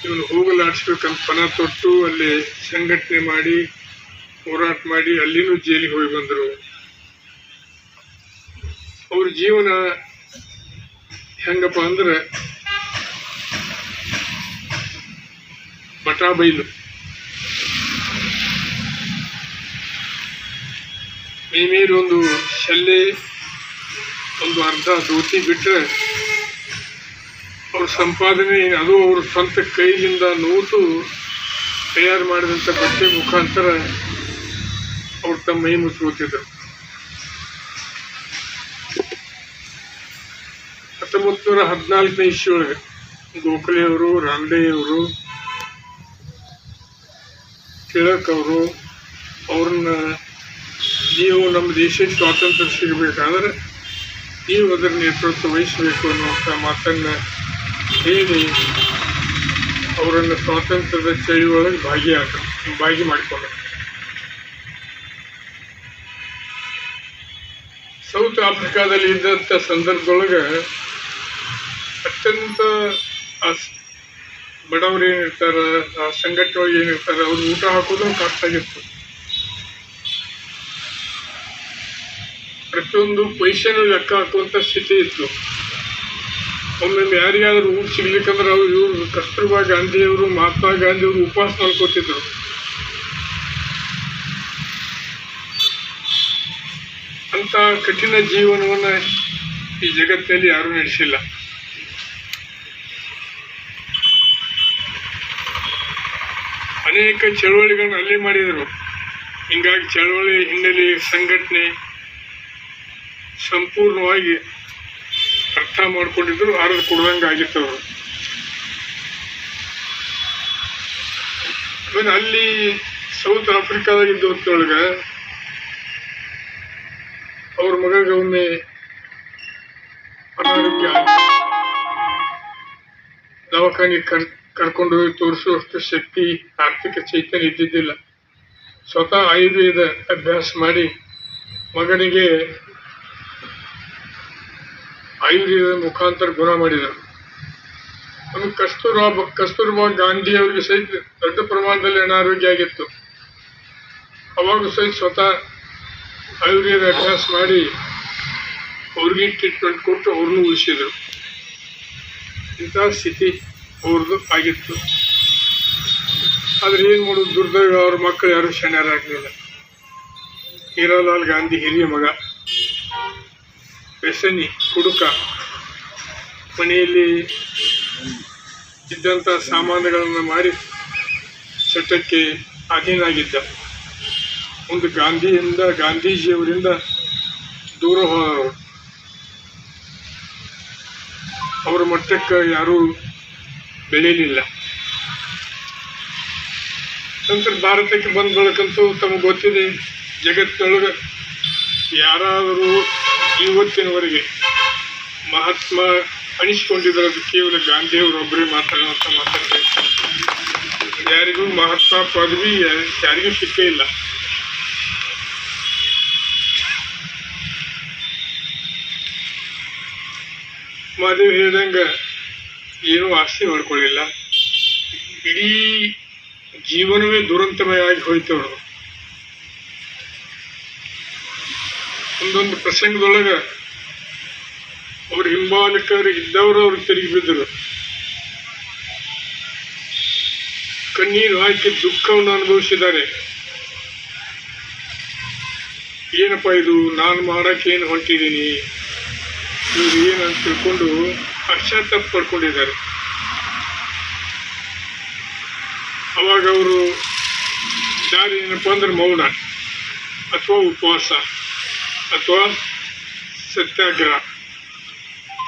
ಇವನು ಹೋಗಲಾಡಿಸ್ಬೇಕಂತ ಪಣ ತೊಟ್ಟು ಅಲ್ಲಿ ಸಂಘಟನೆ ಮಾಡಿ ಹೋರಾಟ ಮಾಡಿ ಅಲ್ಲಿನೂ ಜೈಲಿಗೆ ಹೋಗಿ ಬಂದರು. ಅವ್ರ ಜೀವನ ಹೆಂಗಪ್ಪ ಅಂದ್ರೆ ಬಟಾಬೈಲು, ಮೇಮೇಲೆ ಒಂದು ಶಲ್ಲೆ, ಒಂದು ಅರ್ಧ ಧೋತಿ ಬಿಟ್ಟರೆ ಅವ್ರ ಸಂಪಾದನೆ ಅದು ಅವ್ರ ಸ್ವಂತ ಕೈಯಿಂದ ನೂತು ತಯಾರು ಮಾಡಿದಂಥ ಬಟ್ಟೆ ಮುಖಾಂತರ ಅವ್ರು ತಮ್ಮ ಮೈ ಮುಚ್ಕೋತಿದ್ರು. 1914ನೇ ಇಸ್ವಿಯೊಳಗೆ ಗೋಖಲೆಯವರು, ರಾಮ್ಡೆಯವರು, ತಿಲಕ್ ಅವರು ಅವ್ರನ್ನ ನೀವು ನಮ್ಮ ದೇಶಕ್ಕೆ ಸ್ವಾತಂತ್ರ್ಯ ಸಿಗಬೇಕಾದ್ರೆ ನೀವು ಅದರ ನೇತೃತ್ವ ವಹಿಸಬೇಕು ಅನ್ನುವಂಥ ಮಾತನ್ನು ಹೇಳಿ ಅವರನ್ನು ಸ್ವಾತಂತ್ರ್ಯದ ಚಳುವಳಿಯೊಳಗೆ ಭಾಗಿ ಮಾಡಿಕೊಂಡರು. ಸೌತ್ ಆಫ್ರಿಕಾದಲ್ಲಿ ಇದ್ದಂಥ ಸಂದರ್ಭದೊಳಗೆ ಅತ್ಯಂತ ಬಡವರು ಏನಿರ್ತಾರೆ, ಆ ಸಂಘಟನೆ ಏನಿರ್ತಾರೆ, ಅವ್ರು ಊಟ ಹಾಕೋದು ಕಷ್ಟ ಆಗಿತ್ತು. ಪ್ರತಿಯೊಂದು ಪೈಸೆನೂ ಲೆಕ್ಕ ಹಾಕುವಂಥ ಸ್ಥಿತಿ ಇತ್ತು. ಒಮ್ಮೊಮ್ಮೆ ಯಾರಿಗಾದ್ರೂ ಊಟ ಸಿಗ್ಲಿಕ್ಕಂದ್ರೆ ಇವರು ಕಸ್ತೂರ್ಬಾ ಗಾಂಧಿಯವರು, ಮಹಾತ್ಮ ಗಾಂಧಿಯವರು ಉಪವಾಸ ಮಾಡ್ಕೋತಿದ್ರು. ಅಂಥ ಕಠಿಣ ಜೀವನವನ್ನು ಈ ಜಗತ್ತಿನಲ್ಲಿ ಯಾರೂ ನಡೆಸಿಲ್ಲ. ಅನೇಕ ಚಳವಳಿಗಳನ್ನ ಅಲ್ಲೇ ಮಾಡಿದರು. ಹಿಂಗಾಗಿ ಚಳವಳಿ ಹಿನ್ನೆಲೆ ಸಂಘಟನೆ ಸಂಪೂರ್ಣವಾಗಿ ಅರ್ಥ ಮಾಡ್ಕೊಂಡಿದ್ರು, ಅರ್ಧ ಕೊಡ್ದಂಗೆ ಆಗಿತ್ತು ಅವರು. ಆಮೇಲೆ ಅಲ್ಲಿ ಸೌತ್ ಆಫ್ರಿಕಾದಾಗಿದ್ದ ಹೊತ್ತೊಳಗೆ ಅವ್ರ ಮಗಗೆ ಒಮ್ಮೆ ಅನಾರೋಗ್ಯ ದವಾಖಾನೆಗೆ ಕರ್ಕೊಂಡು ಹೋಗಿ ತೋರಿಸುವಷ್ಟು ಶಕ್ತಿ, ಆರ್ಥಿಕ ಚೈತನ್ಯ ಇದ್ದಿದ್ದಿಲ್ಲ. ಸ್ವತಃ ಆಯುರ್ವೇದ ಅಭ್ಯಾಸ ಮಾಡಿ ಮಗನಿಗೆ ಆಯುರ್ವೇದ ಮುಖಾಂತರ ಗುಣ ಮಾಡಿದರು. ನಮಗೆ ಕಸ್ತೂರ್ಬಾ ಗಾಂಧಿ ಅವರಿಗೆ ಸಹಿತ ದೊಡ್ಡ ಪ್ರಮಾಣದಲ್ಲಿ ಅನಾರೋಗ್ಯ ಆಗಿತ್ತು. ಅವಾಗ ಸಹಿತ ಸ್ವತಃ ಆಯುರ್ವೇದ ಅಭ್ಯಾಸ ಮಾಡಿ ಅವ್ರಿಗೆ ಟ್ರೀಟ್ಮೆಂಟ್ ಕೊಟ್ಟು ಅವ್ರನ್ನೂ ಉಳಿಸಿದರು. ಇಂಥ ಸ್ಥಿತಿ ಅವ್ರದ್ದು ಆಗಿತ್ತು. ಆದರೆ ಏನು ಮಾಡೋದು, ದುರ್ದೈವ, ಅವ್ರ ಮಕ್ಕಳು ಯಾರೂ ಶಣ್ಯರಾಗಲಿಲ್ಲ. ಹೀರಾಲಾಲ್ ಗಾಂಧಿ ಹಿರಿಯ ಮಗ, ವ್ಯಸನಿ, ಹುಡುಕ, ಮನೆಯಲ್ಲಿ ಇದ್ದಂಥ ಸಾಮಾನುಗಳನ್ನು ಮಾರಿ ಚಟಕ್ಕೆ ಅಧೀನಾಗಿದ್ದ. ಒಂದು ಗಾಂಧೀಜಿಯವರಿಂದ ದೂರ ಹೋದವರು. ಅವರ ಮಟ್ಟಕ್ಕೆ ಯಾರೂ ಬೆಳೆಯಲಿಲ್ಲ. ನಂತರ ಭಾರತಕ್ಕೆ ಬಂದ ಬಳಕಂತೂ ತಮಗೆ ಗೊತ್ತಿದೆ, ಜಗತ್ತಿನೊಳಗೆ ಯಾರಾದರೂ ಇವತ್ತಿನವರೆಗೆ ಮಹಾತ್ಮ ಅನಿಸ್ಕೊಂಡಿದ್ದಾರೆ, ಅದು ಕೇವಲ ಗಾಂಧಿಯವರೊಬ್ಬರೇ ಮಾತಾಡುವಂಥ ಮಾತಾಡ್ತಾರೆ. ಯಾರಿಗೂ ಮಹಾತ್ಮ ಪದವಿ ಯಾರಿಗೂ ಸಿಕ್ಕೇ ಇಲ್ಲ. ಮಾದೇವ್ ಹೇಳ್ದಂಗೆ ಏನೂ ಆಸ್ತಿ ಮಾಡ್ಕೊಳ್ಳಿಲ್ಲ. ಇಡೀ ಜೀವನವೇ ದುರಂತಮಯವಾಗಿ ಹೋಯ್ತು ಅವರು. ಒಂದೊಂದು ಪ್ರಸಂಗದೊಳಗೆ ಅವ್ರ ಹಿಂಬಾಲಕರು ಇದ್ದವರು ಅವ್ರು ತಿರುಗಿ ಬಿದ್ದರು. ಕಣ್ಣೀರು ಹಾಕಿ ದುಃಖವನ್ನು ಅನುಭವಿಸಿದ್ದಾರೆ. ಏನಪ್ಪ ಇದು, ನಾನು ಮಾಡಕ್ಕೆ ಏನು ಹೊಂಟಿದ್ದೀನಿ, ಇವ್ರು ಏನಂತ ತಿಳ್ಕೊಂಡು ಪಶ್ಚಾತ್ತಾಪ ಪಡ್ಕೊಂಡಿದ್ದಾರೆ. ಅವಾಗ ಅವರು ದಾರಿ ಏನಪ್ಪ ಅಂದ್ರೆ ಮೌನ ಅಥವಾ ಉಪವಾಸ ಅಥವಾ ಸತ್ಯಾಗ್ರಹ.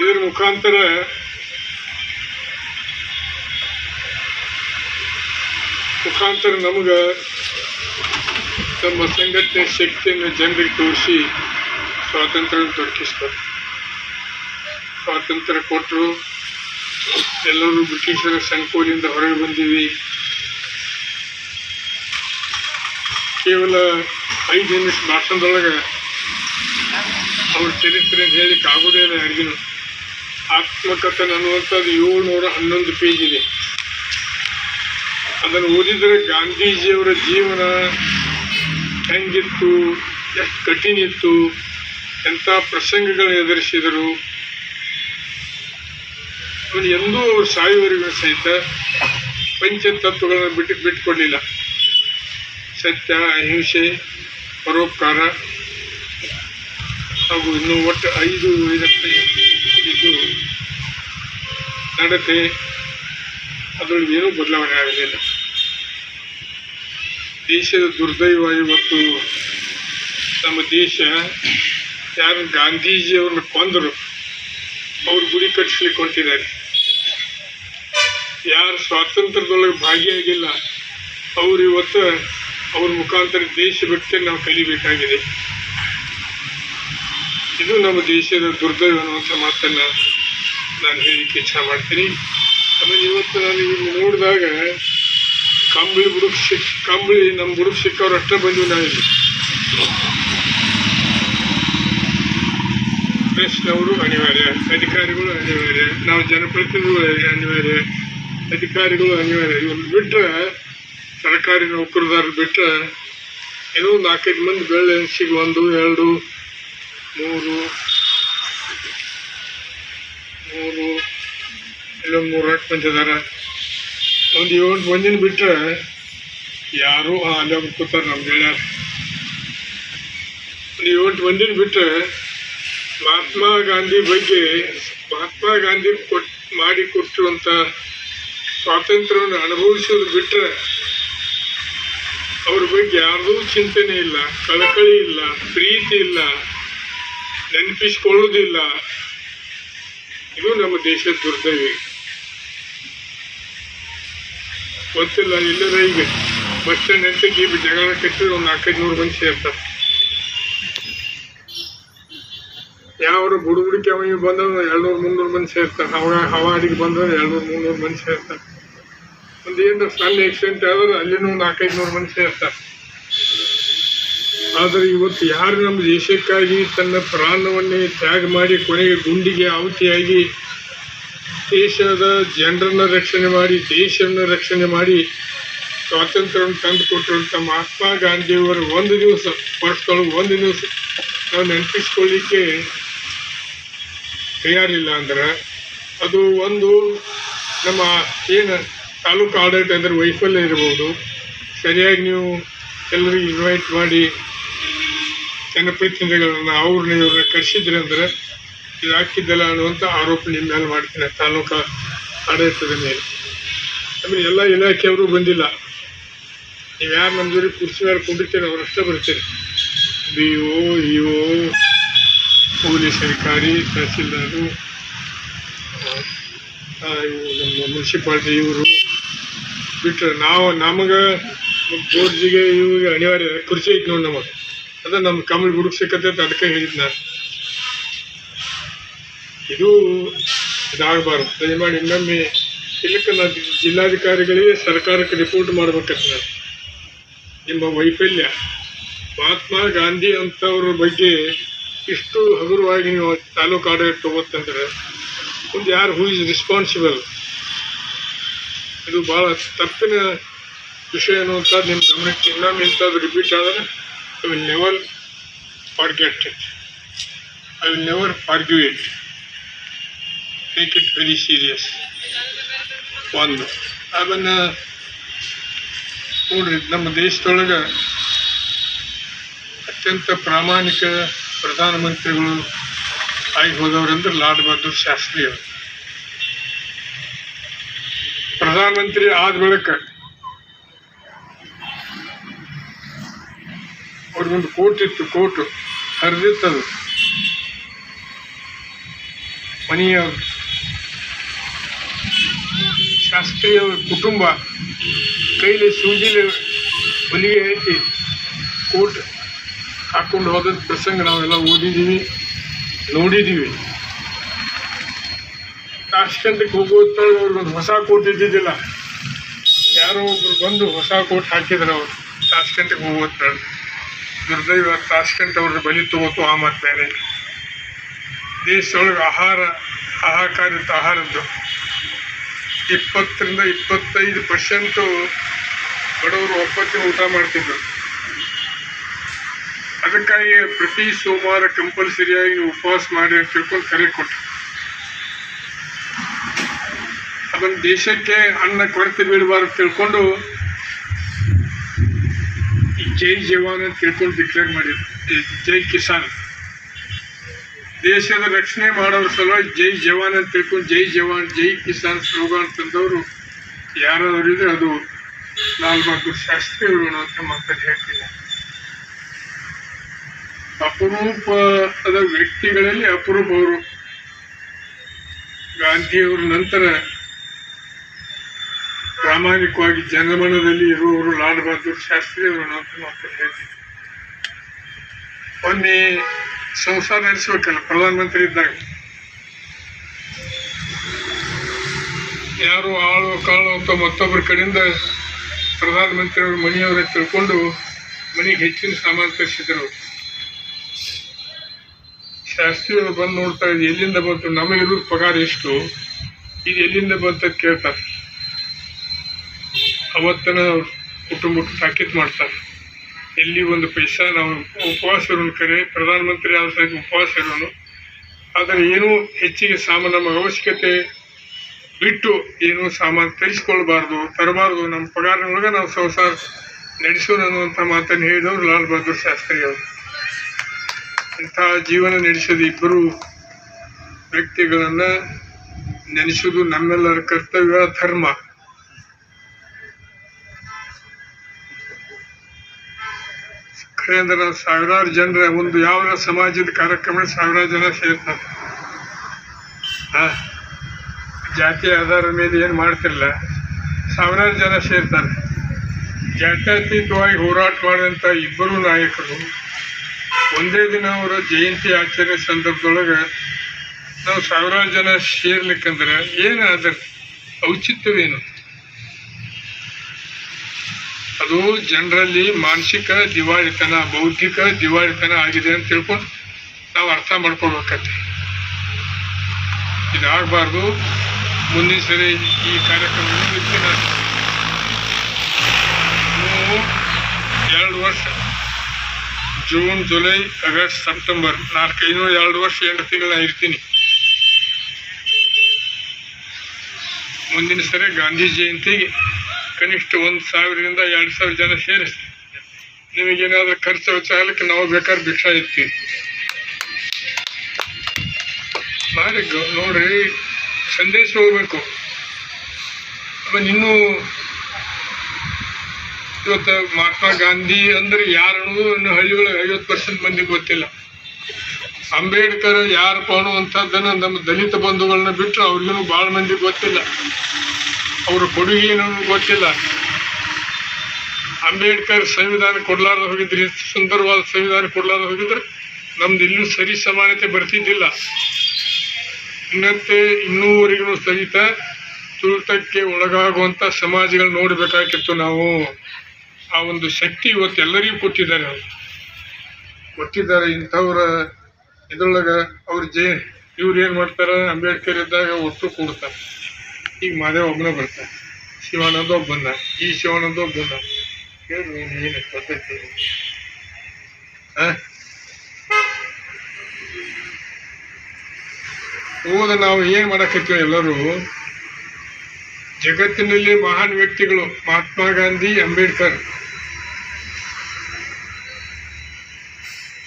ಇದರ ಮುಖಾಂತರ ನಮಗೆ ನಮ್ಮ ಸಂಘಟನೆ ಶಕ್ತಿಯನ್ನು ಜನರಿಗೆ ತೋರಿಸಿ ಸ್ವಾತಂತ್ರ್ಯ ದೊರಕಿಸ್ತಾರೆ. ಸ್ವಾತಂತ್ರ್ಯ ಕೊಟ್ಟರು, ಎಲ್ಲರೂ ಬ್ರಿಟಿಷರ ಸಂಕೋಲಿಂದ ಹೊರಗೆ ಬಂದೀವಿ. ಕೇವಲ 5 ನಿಮಿಷ ಭಾಷಣದೊಳಗೆ ಅವ್ರ ಚರಿತ್ರೆ ಹೇಳಲಿಕ್ಕೆ ಆಗೋದೇ ಇಲ್ಲ ಯಾರಿಗೂ. ಆತ್ಮಕಥನ ಅನ್ನುವಂಥದ್ದು 711 ಪೇಜ್ ಇದೆ. ಅದನ್ನು ಓದಿದರೆ ಗಾಂಧೀಜಿಯವರ ಜೀವನ ಹೆಂಗಿತ್ತು, ಎಷ್ಟು ಕಠಿಣ ಇತ್ತು, ಎಂಥ ಪ್ರಸಂಗಗಳನ್ನ ಎದುರಿಸಿದರು. ಎಂದೂ ಅವರು ಸಾಯುವವರೆಗೂ ಸಹಿತ ಪಂಚತತ್ವಗಳನ್ನು ಬಿಟ್ಟುಕೊಡಲಿಲ್ಲ. ಸತ್ಯ, ಅಹಿಂಸೆ, ಪರೋಪಕಾರ ಹಾಗೂ ಇನ್ನೂ ಒಟ್ಟು 5 ಇದು ನಡತೆ, ಅದರೊಳಗೆ ಏನೂ ಬದಲಾವಣೆ ಆಗಲಿಲ್ಲ. ದೇಶದ ದುರ್ದೈವ ಇವತ್ತು ನಮ್ಮ ದೇಶ ಯಾರು ಗಾಂಧೀಜಿಯವ್ರನ್ನ ಕೊಂದರು ಅವ್ರ ಗುಡಿ ಕಟ್ಟಿಸ್ಲಿಕ್ಕೆ ಹೊಂಟಿದ್ದಾರೆ. ಯಾರು ಸ್ವಾತಂತ್ರ್ಯದೊಳಗೆ ಭಾಗಿಯಾಗಿಲ್ಲ ಅವರು ಇವತ್ತು ಅವ್ರ ಮುಖಾಂತರ ದೇಶಭಕ್ತಿ ನಾವು ಕಲಿಬೇಕಾಗಿದೆ. ಇದು ನಮ್ಮ ದೇಶದ ದುರ್ದೈವ ಅನ್ನುವಂಥ ಮಾತನ್ನು ನಾನು ಹೇಳಲಿಕ್ಕೆ ಇಚ್ಛೆ ಮಾಡ್ತೀನಿ. ಆಮೇಲೆ ಇವತ್ತು ನಾನು ಇಲ್ಲಿ ನೋಡಿದಾಗ ಕಂಬಳಿ ನಮ್ಮ ಬುಡಕ್ಕೆ ಸಿಕ್ಕವ್ರು ಅಷ್ಟೇ ಬಂದ್ವಿ ನಾವಿಲ್ಲಿ. ಪ್ರೆಸ್ನವರು ಅನಿವಾರ್ಯ, ಅಧಿಕಾರಿಗಳು ಅನಿವಾರ್ಯ, ನಾವು ಜನಪ್ರತಿನಿಧಿಗಳು ಅನಿವಾರ್ಯ, ಅಧಿಕಾರಿಗಳು ಅನಿವಾರ್ಯ. ಇವ್ರು ಬಿಟ್ಟರೆ, ಸರ್ಕಾರಿ ನೌಕರದಾರರು ಬಿಟ್ಟರೆ ಏನೋ 4-5 ಮಂದಿ ಬೆಳ್ಳೆ ಸಿಗ 1, 2, 3 ಇಲ್ಲೊಂದು 3-4 ಮಂದಿ ಅದಾರ. ಒಂದು 7 ಮಂದಿನ ಬಿಟ್ಟರೆ ಯಾರೂ ಅಲ್ಲೇ ಕೂತಾರೆ ನಮ್ಮ ಗೆಳೆಯರು. ಒಂದು 7 ಮಂದಿನ ಬಿಟ್ಟರೆ ಮಹಾತ್ಮ ಗಾಂಧಿ ಮಾಡಿಕೊಟ್ಟಿರುವಂಥ ಸ್ವಾತಂತ್ರ್ಯವನ್ನು ಅನುಭವಿಸೋದು ಬಿಟ್ಟರೆ ಅವ್ರ ಬಗ್ಗೆ ಯಾರ್ದೂ ಚಿಂತನೆ ಇಲ್ಲ, ಕಳಕಳಿ ಇಲ್ಲ, ಪ್ರೀತಿ ಇಲ್ಲ, ನೆನಪಿಸ್ಕೊಳ್ಳೋದಿಲ್ಲ. ಇದು ನಮ್ಮ ದೇಶದ ದುರ್ದೈವ. ಗೊತ್ತಿಲ್ಲ, ಎಲ್ಲರ ಈಗ ಬಸ್ ಸ್ಟ್ಯಾಂಡ್ ಅಂತೆಗೆ ಈ ಜಗಳ ಕಟ್ಟಿದ್ರೆ ಒಂದು 400-500 ಮಂದಿ ಸೇರ್ತಾರೆ. ಯಾವ ಬುಡುಬುಡಿಕೆ ಅವನಿಗೆ ಬಂದ್ರೆ 200-300 ಮಂದಿ ಸೇರ್ತಾರೆ. ಹವಾಡಿಗೆ ಬಂದ್ರೆ 200-300 ಮಂದಿ ಸೇರ್ತಾರೆ. ಒಂದು ಏನಾರ ಸಣ್ಣ ಆಕ್ಸಿಡೆಂಟ್ ಆದ್ರೆ ಅಲ್ಲಿನೂ 400-500 ಮಂದಿ ಸೇರ್ತಾರೆ. ಆದರೆ ಇವತ್ತು ಯಾರು ನಮ್ಮ ದೇಶಕ್ಕಾಗಿ ತನ್ನ ಪ್ರಾಣವನ್ನೇ ತ್ಯಾಗ ಮಾಡಿ ಕೊನೆಗೆ ಗುಂಡಿಗೆ ಆಹುತಿಯಾಗಿ ದೇಶದ ಜನರನ್ನು ರಕ್ಷಣೆ ಮಾಡಿ, ದೇಶವನ್ನು ರಕ್ಷಣೆ ಮಾಡಿ ಸ್ವಾತಂತ್ರ್ಯವನ್ನು ತಂದು ಕೊಟ್ಟಿರುವಂಥ ಮಹಾತ್ಮ ಗಾಂಧಿಯವರ ಒಂದು ದಿವಸ, ವರ್ಷದೊಳಗೆ ಒಂದು ದಿವಸ ನಾವು ನೆನಪಿಸ್ಕೊಳ್ಳಿಕ್ಕೆ ತಯಾರಿಲ್ಲ ಅಂದ್ರೆ ಅದು ಒಂದು ನಮ್ಮ ಏನು ತಾಲೂಕು ಆಡಳಿತ ಅಂದರೆ ವೈಫಲ್ಯ ಇರ್ಬೋದು. ಸರಿಯಾಗಿ ನೀವು ಎಲ್ಲರಿಗೂ ಇನ್ವೈಟ್ ಮಾಡಿ ಜನಪ್ರತಿನಿಧಿಗಳನ್ನ ಇವ್ರನ್ನ ಕರೆಸಿದ್ರಿ ಅಂದರೆ ಇದು ಹಾಕಿದ್ದಲ್ಲ ಅನ್ನುವಂಥ ಆರೋಪ ನಿಮ್ಮ ಮೇಲೆ ಮಾಡ್ತೀನಿ, ತಾಲೂಕು ಆಡಳಿತದ ಮೇಲೆ. ಆಮೇಲೆ ಎಲ್ಲ ಇಲಾಖೆಯವರು ಬಂದಿಲ್ಲ. ನೀವು ಯಾರು ನಮ್ಮ ಜೊತೆ ಕುರ್ಚಿ ಮೇಲೆ ಕುಂಡಿರ್ತೀರಿ ಅವರಷ್ಟೇ ಬರ್ತೀರಿ. BO, EO, ಪೊಲೀಸ್ ಅಧಿಕಾರಿ, ತಹಸೀಲ್ದಾರು, ನಮ್ಮ ಮುನ್ಸಿಪಾಲ್ಟಿ ಇವರು ಬಿಟ್ಟರೆ ನಮಗೆ ಬೋರ್ಜಿಗೆ ಇವ್ರಿಗೆ ಅನಿವಾರ್ಯ ಕುರ್ಚಿ ಐತೆ ನೋಡಿ ನಮಗೆ. ಅದ ನಮ್ಮ ಕಮಲ್ ಬುಡಕ್ಕೆ ಸಿಕ್ಕತ್ತೆ ಅದಕ್ಕೆ ಹೇಳಿದ್ದು ನಾನು. ಇದಾಗಬಾರ್ದು. ದಯಮಾಡಿ ಇನ್ನೊಮ್ಮೆ ಇಲ್ಲಕ್ಕೆ ನಾನು ಜಿಲ್ಲಾಧಿಕಾರಿಗಳಿಗೆ ಸರ್ಕಾರಕ್ಕೆ ರಿಪೋರ್ಟ್ ಮಾಡ್ಬೇಕಂತ ನಾನು. ನಿಮ್ಮ ವೈಫಲ್ಯ, ಮಹಾತ್ಮ ಗಾಂಧಿ ಅಂಥವ್ರ ಬಗ್ಗೆ ಇಷ್ಟು ಹಗುರವಾಗಿ ನೀವು ತಾಲೂಕು ಆಡಳಿತ ತಗೋತಂದ್ರೆ ಮುಂದೆ ಯಾರು ಹೂ ಇಸ್ ರೆಸ್ಪಾನ್ಸಿಬಲ್. ಇದು ಭಾಳ ತಪ್ಪಿನ ವಿಷಯ ಅನ್ನುವಂಥದ್ದು ನಿಮ್ಮ ಗಮನಕ್ಕೆ ಇನ್ನೊಮ್ಮೆ ಇಂಥದ್ದು ರಿಪೀಟ್ ಆದರೆ I will never forget it, I will never argue it, take it very serious. ಒಂದು ಅದನ್ನು ನೋಡ್ರಿ, ನಮ್ಮ ದೇಶದೊಳಗೆ ಅತ್ಯಂತ ಪ್ರಾಮಾಣಿಕ ಪ್ರಧಾನಮಂತ್ರಿಗಳು ಆಗಿ ಹೋದವರೆಂದ್ರೆ ಲಾಲ್ ಬಹದ್ದೂರ್ ಶಾಸ್ತ್ರಿ ಅವರು. ಪ್ರಧಾನಮಂತ್ರಿ ಆದ ಬಳಿಕ ಅವ್ರಿಗೊಂದು ಕೋರ್ಟ್ ಇತ್ತು, ಕೋರ್ಟ್ ಹರಿದಿತ್ತದು ಮನೆಯ ಶಾಸ್ತ್ರೀಯ ಕುಟುಂಬ ಕೈಲಿ ಸೂಜಿಲಿ ಹೊಲಿಗೆ ಹಾಕಿ ಕೋರ್ಟ್ ಹಾಕೊಂಡು ಹೋದ ಪ್ರಸಂಗ ನಾವೆಲ್ಲ ಓದಿದ್ದೀವಿ, ನೋಡಿದ್ದೀವಿ. ತಾಷ್ಕೆಂಟ್ಗೆ ಹೋಗೋದ್ರೊಳಗೆ ಅವ್ರಿಗೊಂದು ಹೊಸ ಕೋಟ್ ಇದ್ದಿದ್ದಿಲ್ಲ, ಯಾರೋ ಒಬ್ರು ಬಂದು ಹೊಸ ಕೋಟ್ ಹಾಕಿದ್ರು ಅವರು ತಾಷ್ಕೆಂಟ್ಗೆ ಹೋಗೋದ್ರೊಳಗೆ. ದುರ್ದೈವ ತಾಷ್ಕೆಂಟ್ ಅವ್ರ ಬಲಿ ತಗೋತು ಆ ಮಾತು ಬೇರೆ. ದೇಶದೊಳಗೆ ಹಾಹಾಕಾರಿತ್ತು ಆಹಾರದ್ದು. 20 to 25% ಬಡವರು ಒಪ್ಪತ್ತಿನ ಊಟ ಮಾಡ್ತಿದ್ರು. ಅದಕ್ಕಾಗಿ ಪ್ರತಿ ಸೋಮವಾರ ಕಂಪಲ್ಸರಿಯಾಗಿ ಉಪವಾಸ ಮಾಡಿ ಅಂತ ತಿಳ್ಕೊಂಡು ಕರೆ ಕೊಟ್ಟರು. ಅದನ್ನು ದೇಶಕ್ಕೆ ಅನ್ನ ಕೊರತೆ ಬೀಳಬಾರ್ದು ತಿಳ್ಕೊಂಡು ಜೈ ಜವಾನ್ ಅಂತ ತಿಳ್ಕೊಂಡು ಡಿಕ್ಲೇರ್ ಮಾಡಿದ್ರು. ಜೈ ಕಿಸಾನ್, ದೇಶದ ರಕ್ಷಣೆ ಮಾಡೋರ ಸಲುವಾಗಿ ಜೈ ಜವಾನ್ ಅಂತ ತಿಳ್ಕೊಂಡು ಜೈ ಜವಾನ್ ಜೈ ಕಿಸಾನ್ ಸ್ಲೋಗಾನ್ ತಂದವರು ಯಾರಾದರೂ ಇದ್ರೆ ಅದು ಲಾಲ್ ಬಹದ್ದೂರ್ ಶಾಸ್ತ್ರಿ ಅವರು ಅಂತ ಮಾತಲ್ಲಿ ಹೇಳ್ತಿಲ್ಲ. ಅಪರೂಪದ ವ್ಯಕ್ತಿಗಳಲ್ಲಿ ಅಪರೂಪ ಅವರು. ಗಾಂಧಿಯವರ ನಂತರ ಪ್ರಾಮಾಣಿಕವಾಗಿ ಜನಮನದಲ್ಲಿ ಇರುವವರು ಲಾಲ್ ಬಹದ್ದೂರ್ ಶಾಸ್ತ್ರಿ ಅವರು ಅಂತ ಮಾತಲ್ಲಿ ಹೇಳ್ತಿದ್ರು. ಒಮ್ಮೆ ಸಂಸಾರ ನಡೆಸಬೇಕಲ್ಲ ಪ್ರಧಾನಮಂತ್ರಿ ಇದ್ದಾಗ, ಯಾರು ಆಳು ಕಾಳು ಅಂತ ಮತ್ತೊಬ್ಬರ ಕಡೆಯಿಂದ ಪ್ರಧಾನಮಂತ್ರಿಯವರು ಮನೆಯವರ ತಿಳ್ಕೊಂಡು ಮನೆಗೆ ಹೆಚ್ಚಿನ ಸಾಮಾನು ತರಿಸಿದ್ರು. ಶಾಸ್ತ್ರಿಯವರು ಬಂದು ನೋಡ್ತಾ ಇದ್ದು ಎಲ್ಲಿಂದ ಬಂತು, ನಮಗಿರೋದು ಪಗಾರ ಎಷ್ಟು, ಇದು ಎಲ್ಲಿಂದ ಬಂತ ಕೇಳ್ತಾರೆ. ಅವತ್ತನ ಕುಟುಂಬಕ್ಕೆ ತಾಕೀತು ಮಾಡ್ತಾರೆ, ಎಲ್ಲಿ ಒಂದು ಪೈಸಾ ನಾವು ಉಪವಾಸ ಇರೋನು ಕರೆ ಪ್ರಧಾನಮಂತ್ರಿ ಆದ ಸಹಿತ ಉಪವಾಸ ಇರೋನು, ಆದರೆ ಏನೂ ಹೆಚ್ಚಿಗೆ ಸಾಮಾನು ನಮ್ಮ ಅವಶ್ಯಕತೆ ಬಿಟ್ಟು ಏನೂ ಸಾಮಾನು ತರಬಾರ್ದು, ನಮ್ಮ ಪಗಾರನೊಳಗೆ ನಾವು ಸಂಸಾರ ನಡೆಸೋಣ ಅನ್ನುವಂಥ ಮಾತನ್ನು ಹೇಳಿದವರು ಲಾಲ್ ಬಹದ್ದೂರ್ ಶಾಸ್ತ್ರಿ ಅವರು. ಇಂಥ ಜೀವನ ನಡೆಸಿದ ಇಬ್ಬರು ವ್ಯಕ್ತಿಗಳನ್ನು ನೆನೆಸೋದು ನಮ್ಮೆಲ್ಲರ ಕರ್ತವ್ಯ, ಧರ್ಮ. ಅಂದ್ರೆ ಸಾವಿರಾರು ಜನರ ಒಂದು ಯಾವ ಸಮಾಜದ ಕಾರ್ಯಕ್ರಮ ಸಾವಿರಾರು ಜನ ಸೇರ್ತಾರೆ. ಜಾತಿ ಆಧಾರದ ಮೇಲೆ ಏನು ಮಾಡ್ತಿರಲ್ಲ, ಸಾವಿರಾರು ಜನ ಸೇರ್ತಾರೆ. ಜಾತ್ಯತೀತವಾಗಿ ಹೋರಾಟ ಮಾಡಿದಂಥ ಇಬ್ಬರು ನಾಯಕರು ಒಂದೇ ದಿನ ಅವರ ಜಯಂತಿ ಆಚರಣೆ ಸಂದರ್ಭದೊಳಗೆ ನಾವು ಸಾವಿರಾರು ಜನ ಸೇರ್ಲಿಕ್ಕಂದ್ರೆ ಏನು ಅದರ ಔಚಿತ್ಯವೇನು? ಅದು ಜನರಲ್ಲಿ ಮಾನಸಿಕ ದಿವಾಳಿತನ, ಬೌದ್ಧಿಕ ದಿವಾಳಿತನ ಆಗಿದೆ ಅಂತ ತಿಳ್ಕೊಂಡು ನಾವು ಅರ್ಥ ಮಾಡ್ಕೊಳ್ಬೇಕತ್ತೆ. ಇದಾಗಬಾರ್ದು. ಮುಂದಿನ ಸರಿ ಈ ಕಾರ್ಯಕ್ರಮದಲ್ಲಿ ನೀವು 2 ವರ್ಷ ಜೂನ್, ಜುಲೈ, ಆಗಸ್ಟ್, ಸೆಪ್ಟೆಂಬರ್ 2 ವರ್ಷ 8 ತಿಂಗಳು ಇರ್ತೀನಿ. ಮುಂದಿನ ಸರಿ ಗಾಂಧಿ ಜಯಂತಿಗೆ ಕನಿಷ್ಠ 1,000 to 2,000 ಜನ ಸೇರಿಸಿ ನಿಮಗೇನಾದ್ರೂ ಖರ್ಚು ವೆಚ್ಚ ಆಗ್ಲಿಕ್ಕೆ ನಾವು ಬೇಕಾದ್ರೆ ಭಿಕ್ಷಾ ಇರ್ತೀವಿ. ಮಾಡಿ ನೋಡ್ರಿ, ಸಂದೇಶ ಹೋಗ್ಬೇಕು. ಆಮೇಲೆ ಇನ್ನೂ ಇವತ್ತು ಮಹಾತ್ಮ ಗಾಂಧಿ ಅಂದ್ರೆ ಯಾರು ಅನ್ನೋದು ಹಳ್ಳಿಗಳಿಗೆ 50% ಮಂದಿಗೆ ಗೊತ್ತಿಲ್ಲ. ಅಂಬೇಡ್ಕರ್ ಯಾರಪ್ಪ ಅನ್ನುವಂಥದ್ದನ್ನು ನಮ್ಮ ದಲಿತ ಬಂಧುಗಳನ್ನ ಬಿಟ್ಟರೆ ಅವ್ರಿಗೂ ಭಾಳ ಮಂದಿಗೆ ಗೊತ್ತಿಲ್ಲ. ಅವ್ರ ಕೊಡುಗೆ ಏನೋ ಗೊತ್ತಿಲ್ಲ. ಅಂಬೇಡ್ಕರ್ ಸಂವಿಧಾನ ಕೊಡ್ಲಾರ್ದು ಹೋಗಿದ್ರಿ, ಸುಂದರವಾದ ಸಂವಿಧಾನ ಕೊಡ್ಲಾರ್ದು ಹೋಗಿದ್ರೆ ನಮ್ದು ಇನ್ನೂ ಸರಿ ಸಮಾನತೆ ಬರ್ತಿದ್ದಿಲ್ಲ. ಇನ್ನೂವರೆಗೂ ಸಹಿತ ತುಳಿತಕ್ಕೆ ಒಳಗಾಗುವಂಥ ಸಮಾಜಗಳು ನೋಡಬೇಕಾಗಿತ್ತು ನಾವು. ಆ ಒಂದು ಶಕ್ತಿ ಇವತ್ತು ಎಲ್ಲರಿಗೂ ಕೊಟ್ಟಿದ್ದಾರೆ. ಇಂಥವ್ರ ಇದರೊಳಗೆ ಅವ್ರ ಇವ್ರು ಏನು ಮಾಡ್ತಾರೆ, ಅಂಬೇಡ್ಕರ್ ಇದ್ದಾಗ ಒಟ್ಟು ಕೂಡ್ತಾರೆ. ಈಗ ಮಾದೇವ ಒಬ್ಬನೇ ಬರ್ತಾರೆ, ಶಿವಾನಂದ ಒಬ್ಬ ಬಂದ, ಈ ಶಿವಾನಂದ ಒಬ್ಬ ಬಂದ. ಹೇಳ್ರಿ ಏನು ಪದ್ಧತಿ? ಹೋದ ನಾವು ಏನು ಮಾಡಕತ್ತೀವಿ ಎಲ್ಲರೂ, ಜಗತ್ತಿನಲ್ಲಿ ಮಹಾನ್ ವ್ಯಕ್ತಿಗಳು ಮಹಾತ್ಮ ಗಾಂಧಿ, ಅಂಬೇಡ್ಕರ್.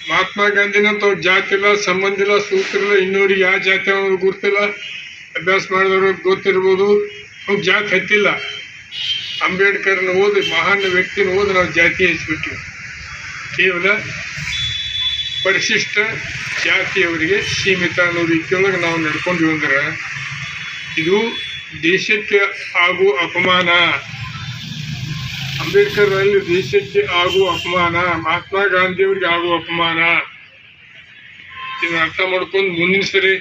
ಮಹಾತ್ಮ ಗಾಂಧಿನಂತ ಅವ್ರ ಜಾತಿ ಇಲ್ಲ, ಸಂಬಂಧ ಇಲ್ಲ, ಸೂತ್ರ ಇಲ್ಲ, ಇನ್ನೂರಿಗೆ ಯಾವ ಜಾತಿ ಅನ್ನೋದು ಗೊತ್ತಿಲ್ಲ. ಅಭ್ಯಾಸ ಮಾಡಿದವರು ಗೊತ್ತಿರ್ಬೋದು, ಅವ್ರು ಜಾತಿ ಹತ್ತಿಲ್ಲ. ಅಂಬೇಡ್ಕರ್ನ ಓದಿ, ಮಹಾನ್ ವ್ಯಕ್ತಿನ ಓದಿ ನಾವು ಜಾತಿ ಹೆಚ್ಚಿಬಿಟ್ಟಿವಿ. ಕೇವಲ ಪರಿಶಿಷ್ಟ ಜಾತಿಯವರಿಗೆ ಸೀಮಿತ ಅನ್ನೋ ರೀತಿಯೊಳಗೆ ನಾವು ನಡ್ಕೊಂಡ್ವಿ ಅಂದ್ರೆ ಇದು ದೇಶಕ್ಕೆ ಆಗುವ ಅಪಮಾನ. ಅಂಬೇಡ್ಕರ್ ಅಲ್ಲಿ ದೇಶಕ್ಕೆ ಆಗುವ ಅಪಮಾನ, ಮಹಾತ್ಮ ಗಾಂಧಿಯವರಿಗೆ ಆಗುವ ಅಪಮಾನ. ಇದನ್ನ ಅರ್ಥ ಮಾಡ್ಕೊಂಡು ಮುಂದಿನ ಸರಿ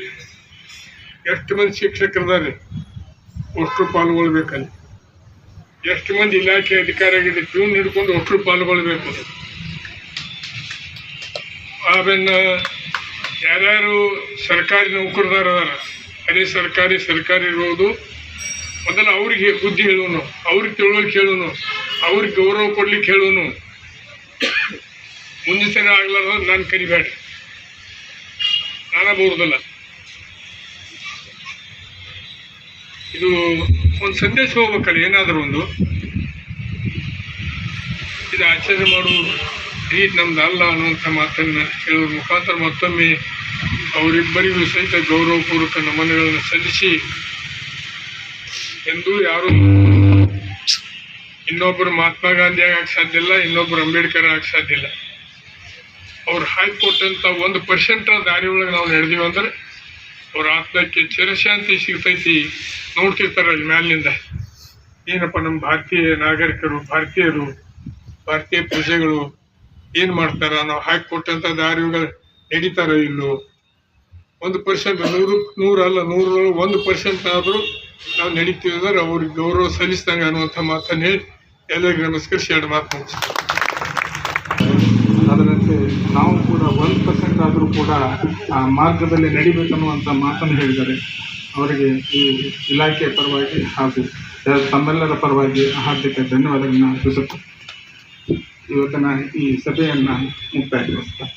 ಎಷ್ಟು ಮಂದಿ ಶಿಕ್ಷಕರಿದ್ದಾರೆ ಅಷ್ಟು ಪಾಲ್ಗೊಳ್ಬೇಕಲ್ಲಿ. ಎಷ್ಟು ಮಂದಿ ಇಲಾಖೆ ಅಧಿಕಾರಿಯಾಗಿದೆ ಪ್ಯೂನ್ ಹಿಡ್ಕೊಂಡು ಅಷ್ಟು ಪಾಲ್ಗೊಳ್ಬೇಕು. ಆಮೇಲೆ ಯಾರ್ಯಾರು ಸರ್ಕಾರಿ ನೌಕರದಾರ ಅದೇ ಸರ್ಕಾರಿ ಇರ್ಬೋದು, ಮೊದಲು ಅವ್ರಿಗೆ ಬುದ್ಧಿ ಹೇಳೋನು, ಅವ್ರಿಗೆ ತಿಳುವಳಿಕೆ ಹೇಳೋನು, ಅವ್ರಿಗೆ ಗೌರವ ಕೊಡ್ಲಿಕ್ಕೆ ಹೇಳೋನು. ಮುಂದಿನ ಸರಿ ಆಗ್ಲಾರ ನಾನು ಕರಿಬೇಡ, ನಾನೇ ಬೋರ್ದಲ್ಲ. ಇದು ಒಂದು ಸಂದೇಶ ಹೋಗ್ಬೇಕಲ್ಲ, ಏನಾದರೂ ಒಂದು ಇದು ಆಚರಣೆ ಮಾಡುವುದು ರೀತಿ ನಮ್ದು ಅಲ್ಲ ಅನ್ನುವಂಥ ಮಾತನ್ನು ಹೇಳೋದ್ರ ಮುಖಾಂತರ ಮತ್ತೊಮ್ಮೆ ಅವರಿಬ್ಬರಿಗೂ ಸಹಿತ ಗೌರವಪೂರ್ವಕ ನಮನಗಳನ್ನು ಸಲ್ಲಿಸಿ, ಎಂದೂ ಯಾರು ಇನ್ನೊಬ್ಬರು ಮಹಾತ್ಮ ಗಾಂಧಿ ಆಗಕ್ಕೆ ಸಾಧ್ಯ ಇಲ್ಲ, ಇನ್ನೊಬ್ಬರು ಅಂಬೇಡ್ಕರ್ ಆಗಕ್ಕೆ ಸಾಧ್ಯ ಇಲ್ಲ. ಅವ್ರು ಹಾಕಿಕೊಟ್ಟಂಥ 1% ದಾರಿ ಒಳಗೆ ನಾವು ನಡೆದೀವಿ ಅಂದ್ರೆ ಅವ್ರ ಆತ್ಮಕ್ಕೆ ಚಿರಶಾಂತಿ ಸಿಗ್ತೈತಿ. ನೋಡ್ತಿರ್ತಾರೆ ಅಲ್ಲಿ ಮ್ಯಾಲಿನಿಂದ, ಏನಪ್ಪ ನಮ್ಮ ಭಾರತೀಯ ನಾಗರಿಕರು, ಭಾರತೀಯ ಪ್ರಜೆಗಳು ಏನು ಮಾಡ್ತಾರ, ನಾವು ಹಾಕಿಕೊಟ್ಟಂಥ ದಾರಿಗಳು ನಡೀತಾರೋ ಇಲ್ಲೋ. 1% 100 ಅಲ್ಲ 100% ಆದರೂ ನಾವು ನಡೀತೀವಿ ಅಂದ್ರೆ ಅವ್ರಿಗೆ ಗೌರವ ಸಲ್ಲಿಸ್ದಂಗೆ ಅನ್ನುವಂಥ ಮಾತನ್ನು ಹೇಳಿ ಎಲ್ಲರಿಗೂ ನಮಸ್ಕರಿಸಿ 2 ಮಾತು ಮುಗಿಸ್ತೀವಿ. ಅದರಂತೆ ನಾವು ಕೂಡ 1% ಆದರೂ ಕೂಡ ಆ ಮಾರ್ಗದಲ್ಲಿ ನಡಿಬೇಕನ್ನುವಂಥ ಮಾತನ್ನು ಹೇಳಿದ್ದಾರೆ. ಅವರಿಗೆ ಈ ಇಲಾಖೆಯ ಪರವಾಗಿ ಹಾಗೂ ತಮ್ಮೆಲ್ಲರ ಪರವಾಗಿ ಹಾರ್ದಿಕ ಧನ್ಯವಾದಗಳನ್ನು ಅರ್ಪಿಸುತ್ತೆ ಇವತ್ತಿನ ಈ ಸಭೆಯನ್ನು ಮುಕ್ತಾಯಗೊಳಿಸ್ತಾರೆ.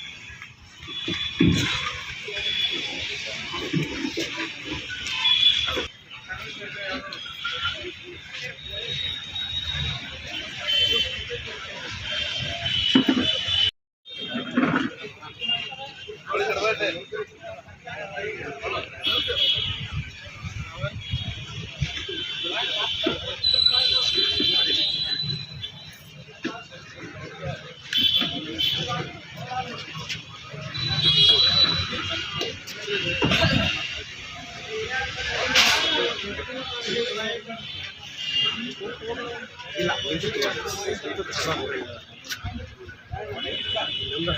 ಇಲ್ಲ